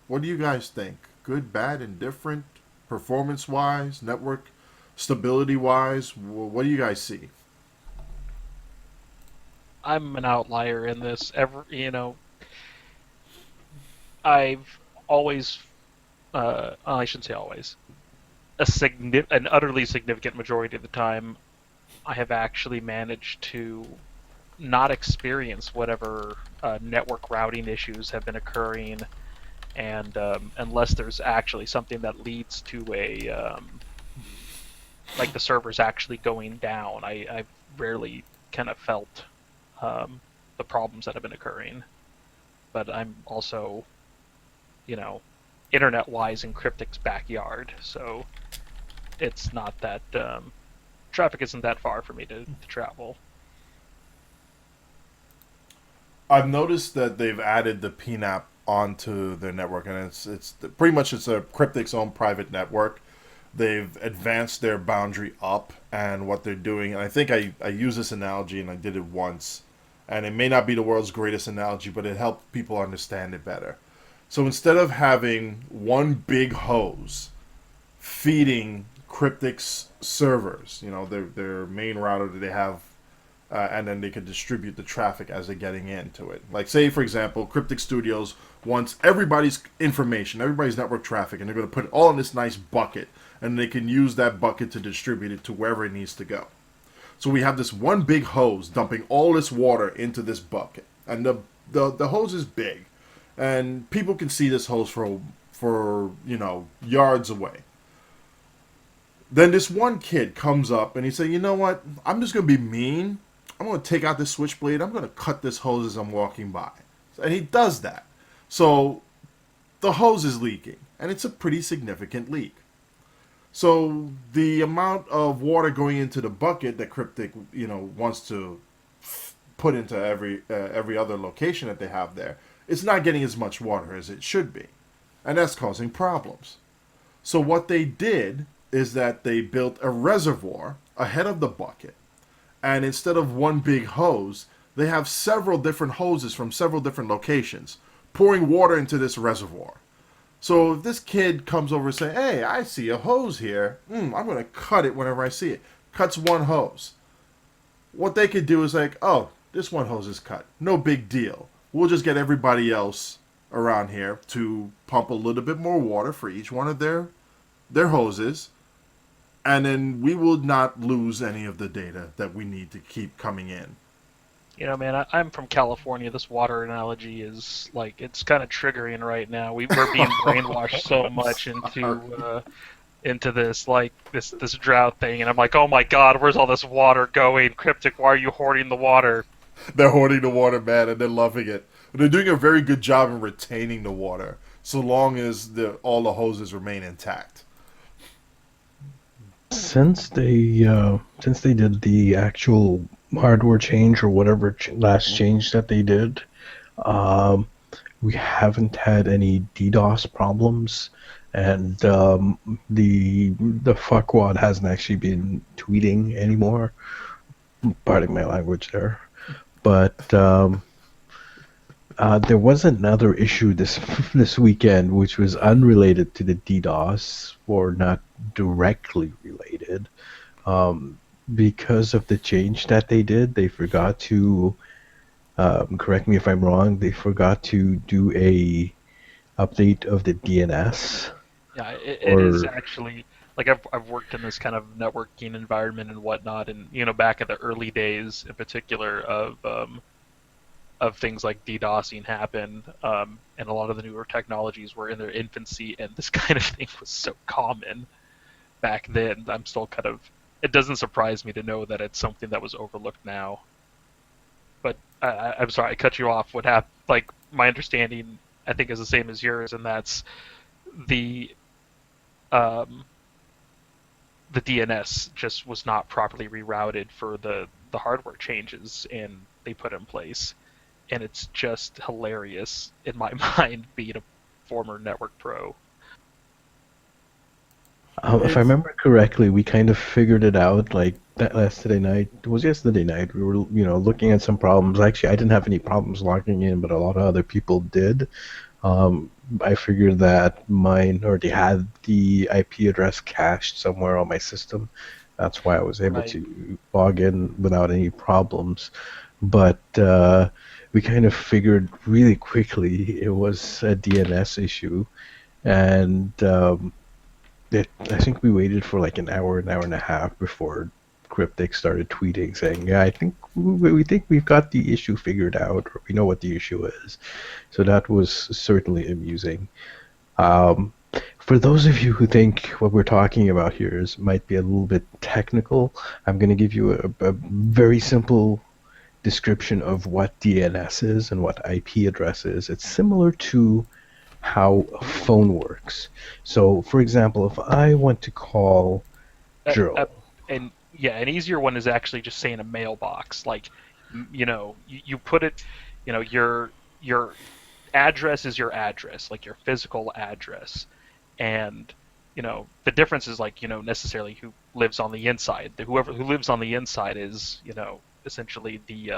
What do you guys think? Good, bad, indifferent, performance-wise, network stability-wise? What do you guys see? I'm an outlier in this. I've always, I shouldn't say always, an utterly significant majority of the time, I have actually managed to not experience whatever network routing issues have been occurring, and unless there's actually something that leads to like the servers actually going down, I've rarely kind of felt the problems that have been occurring. But I'm also, internet-wise in Cryptic's backyard, so it's not that traffic isn't that far for me to travel. I've noticed that they've added the PNAP onto their network, and it's pretty much it's a Cryptic's own private network. They've advanced their boundary up, and what they're doing, and I think I use this analogy, and I did it once, and it may not be the world's greatest analogy, but it helped people understand it better. So instead of having one big hose feeding Cryptic's servers, their main router that they have, and then they can distribute the traffic as they're getting into it. Like, say, for example, Cryptic Studios wants everybody's information, everybody's network traffic, and they're going to put it all in this nice bucket, and they can use that bucket to distribute it to wherever it needs to go. So we have this one big hose dumping all this water into this bucket, and the hose is big, and people can see this hose for yards away. Then this one kid comes up and he said, "You know what? I'm just going to be mean. I'm going to take out this switchblade. I'm going to cut this hose as I'm walking by." And he does that. So the hose is leaking, and it's a pretty significant leak. So the amount of water going into the bucket that Cryptic, wants to put into every other location that they have there, it's not getting as much water as it should be, and that's causing problems. So what they did is that they built a reservoir ahead of the bucket, and instead of one big hose, they have several different hoses from several different locations pouring water into this reservoir. So if this kid comes over and say, "Hey, I see a hose here. I'm going to cut it whenever I see it." Cuts one hose. What they could do is like, "Oh, this one hose is cut. No big deal. We'll just get everybody else around here to pump a little bit more water for each one of their hoses, and then we will not lose any of the data that we need to keep coming in." Man, I'm from California. This water analogy is like it's kind of triggering right now. We're being brainwashed so I'm much sorry. into this like this drought thing, and I'm like, oh my god, where's all this water going? Cryptic, why are you hoarding the water? They're hoarding the water, man, and they're loving it. But they're doing a very good job in retaining the water, so long as all the hoses remain intact. Since they did the actual hardware change or whatever last change that they did, um, we haven't had any DDoS problems, and the fuckwad hasn't actually been tweeting anymore. Pardon my language there, but there was another issue this this weekend, which was unrelated to the DDoS, or not directly related. Um, because of the change that they did, they forgot to correct me if I'm wrong. They forgot to do a update of the DNS. Yeah, it is Or actually like I've worked in this kind of networking environment and whatnot, and back in the early days, in particular of things like DDoSing happened, and a lot of the newer technologies were in their infancy, and this kind of thing was so common back then. I'm still kind of it doesn't surprise me to know that it's something that was overlooked now. But I'm sorry, I cut you off. What happened? Like my understanding, I think, is the same as yours, and that's the um, the DNS just was not properly rerouted for the hardware changes and they put in place, and it's just hilarious in my mind being a former network pro. if I It's remember correctly, we kind of figured it out like that yesterday night. It was yesterday night. We were, looking at some problems. Actually, I didn't have any problems logging in, but a lot of other people did. I figured that mine already had the IP address cached somewhere on my system. That's why I was able Right. to log in without any problems. But we kind of figured really quickly it was a DNS issue, and I think we waited for like an hour and a half before Cryptic started tweeting saying, "Yeah, I think we think we've got the issue figured out, or we know what the issue is." So that was certainly amusing. Um, for those of you who think what we're talking about here might be a little bit technical, I'm going to give you a very simple description of what DNS is and what IP address is. It's similar to how a phone works. So, for example, if I want to call Uh, uh, Gerald, and yeah, an easier one is actually just saying a mailbox. Like, you put it, your address is your address, like your physical address, and the difference is like necessarily who lives on the inside. Whoever who lives on the inside is essentially the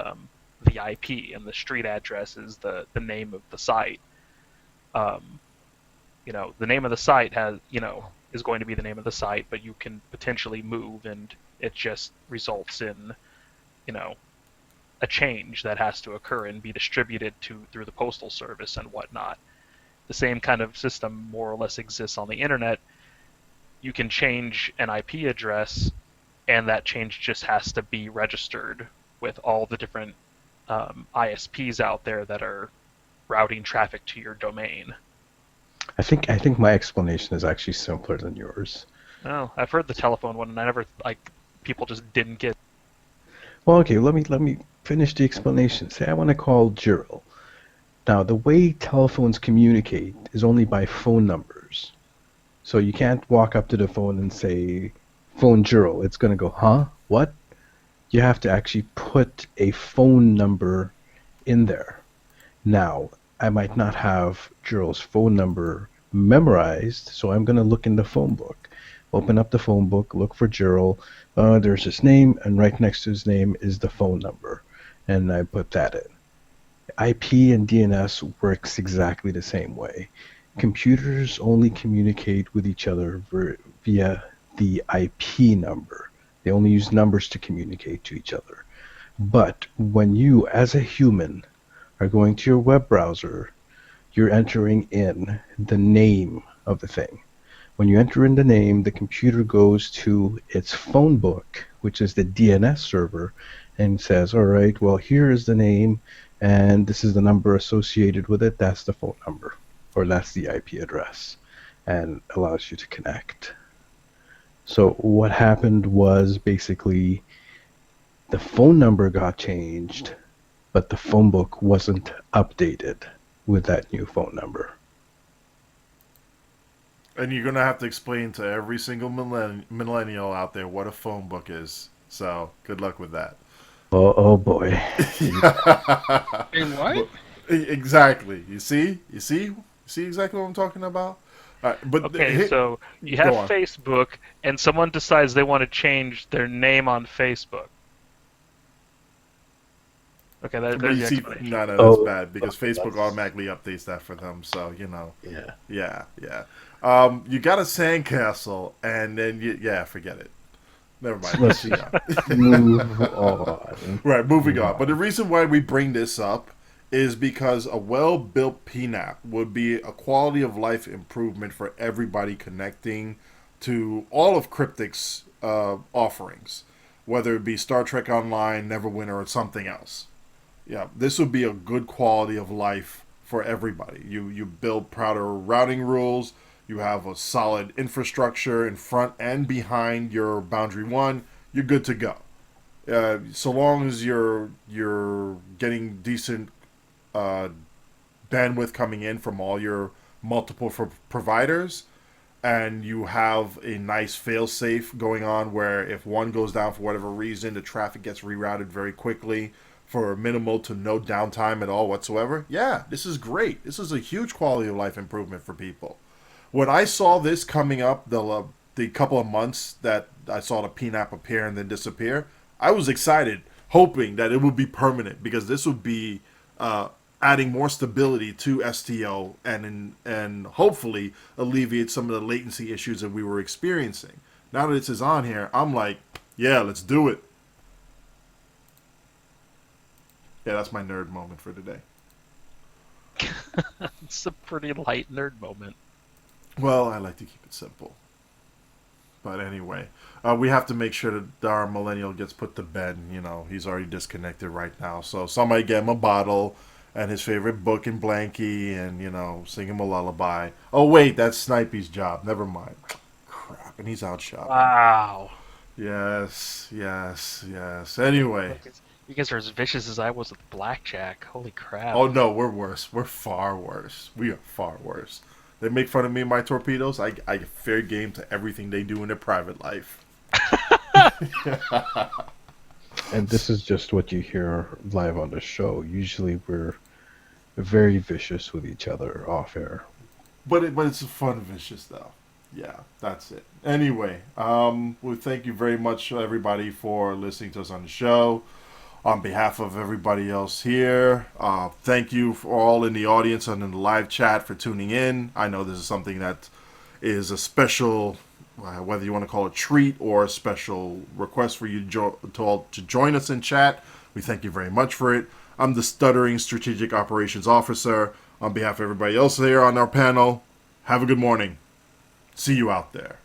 IP, and the street address is the name of the site. Um, the name of the site is going to be the name of the site, but you can potentially move, and it just results in you know a change that has to occur and be distributed through the postal service and whatnot. The same kind of system more or less exists on the internet. You can change an IP address, and that change just has to be registered with all the different ISPs out there that are routing traffic to your domain. I think my explanation is actually simpler than yours. Oh, I've heard the telephone one, and I never like people just didn't get. Well, okay, let me finish the explanation. Say I want to call Gerald. Now, the way telephones communicate is only by phone numbers. So you can't walk up to the phone and say, "Phone Gerald." It's going to go, "Huh? What?" You have to actually put a phone number in there. Now, I might not have Gerald's phone number memorized, so I'm going to look in the phone book. Open up the phone book, look for Gerald. There's his name, and right next to his name is the phone number. And I put that in. IP and DNS works exactly the same way. Computers only communicate with each other via the IP number. They only use numbers to communicate to each other. But when you, as a human, are going to your web browser, you're entering in the name of the thing. When you enter in the name, the computer goes to its phone book, which is the DNS server, and says, all right, well, here is the name, and this is the number associated with it. That's the phone number, or that's the IP address, and allows you to connect. So what happened was basically the phone number got changed, but the phone book wasn't updated with that new phone number. And you're gonna have to explain to every single millennial out there what a phone book is. So good luck with that. Oh boy. Hey, what? Exactly. You see exactly what I'm talking about. But Okay, so you go have on. Facebook, and someone decides they want to change their name on Facebook. Okay, But there's you the see, explanation. no, that's Oh, bad because Facebook that's, automatically updates that for them. So yeah. yeah. You got a sandcastle, and then forget it. Never mind. Let's Continue on. move on. Right, moving Move on. But the on. reason why we bring this up is because a well built PNAP would be a quality of life improvement for everybody connecting to all of Cryptic's offerings, whether it be Star Trek Online, Neverwinter, or something else. Yeah, this would be a good quality of life for everybody. You build prouder routing rules. You have a solid infrastructure in front and behind your Boundary One. You're good to go. So long as you're getting decent uh, bandwidth coming in from all your multiple providers, and you have a nice fail-safe going on where if one goes down for whatever reason, the traffic gets rerouted very quickly for minimal to no downtime at all whatsoever. Yeah, this is great. This is a huge quality of life improvement for people. When I saw this coming up, the couple of months that I saw the PNAP appear and then disappear, I was excited, hoping that it would be permanent because this would be adding more stability to STO and hopefully alleviate some of the latency issues that we were experiencing. Now that this is on here, I'm like, yeah, let's do it. Yeah, that's my nerd moment for today. It's a pretty light nerd moment. Well, I like to keep it simple. But anyway, we have to make sure that our millennial gets put to bed. You know, he's already disconnected right now. So somebody get him a bottle and his favorite book and blankie and, sing him a lullaby. Oh, wait, that's Snipey's job. Never mind. Crap, and he's out shopping. Wow. Yes. Anyway. You guys are as vicious as I was with blackjack. Holy crap. Oh, no, we're worse. We're far worse. We are far worse. They make fun of me and my torpedoes. I get fair game to everything they do in their private life. And this is just what you hear live on the show. Usually we're very vicious with each other off air. But it's a fun vicious though. Yeah, that's it. Anyway, we thank you very much everybody for listening to us on the show. On behalf of everybody else here, thank you for all in the audience and in the live chat for tuning in. I know this is something that is a special, whether you want to call it a treat or a special request for you to join us in chat. We thank you very much for it. I'm the Stuttering Strategic Operations Officer. On behalf of everybody else here on our panel, have a good morning. See you out there.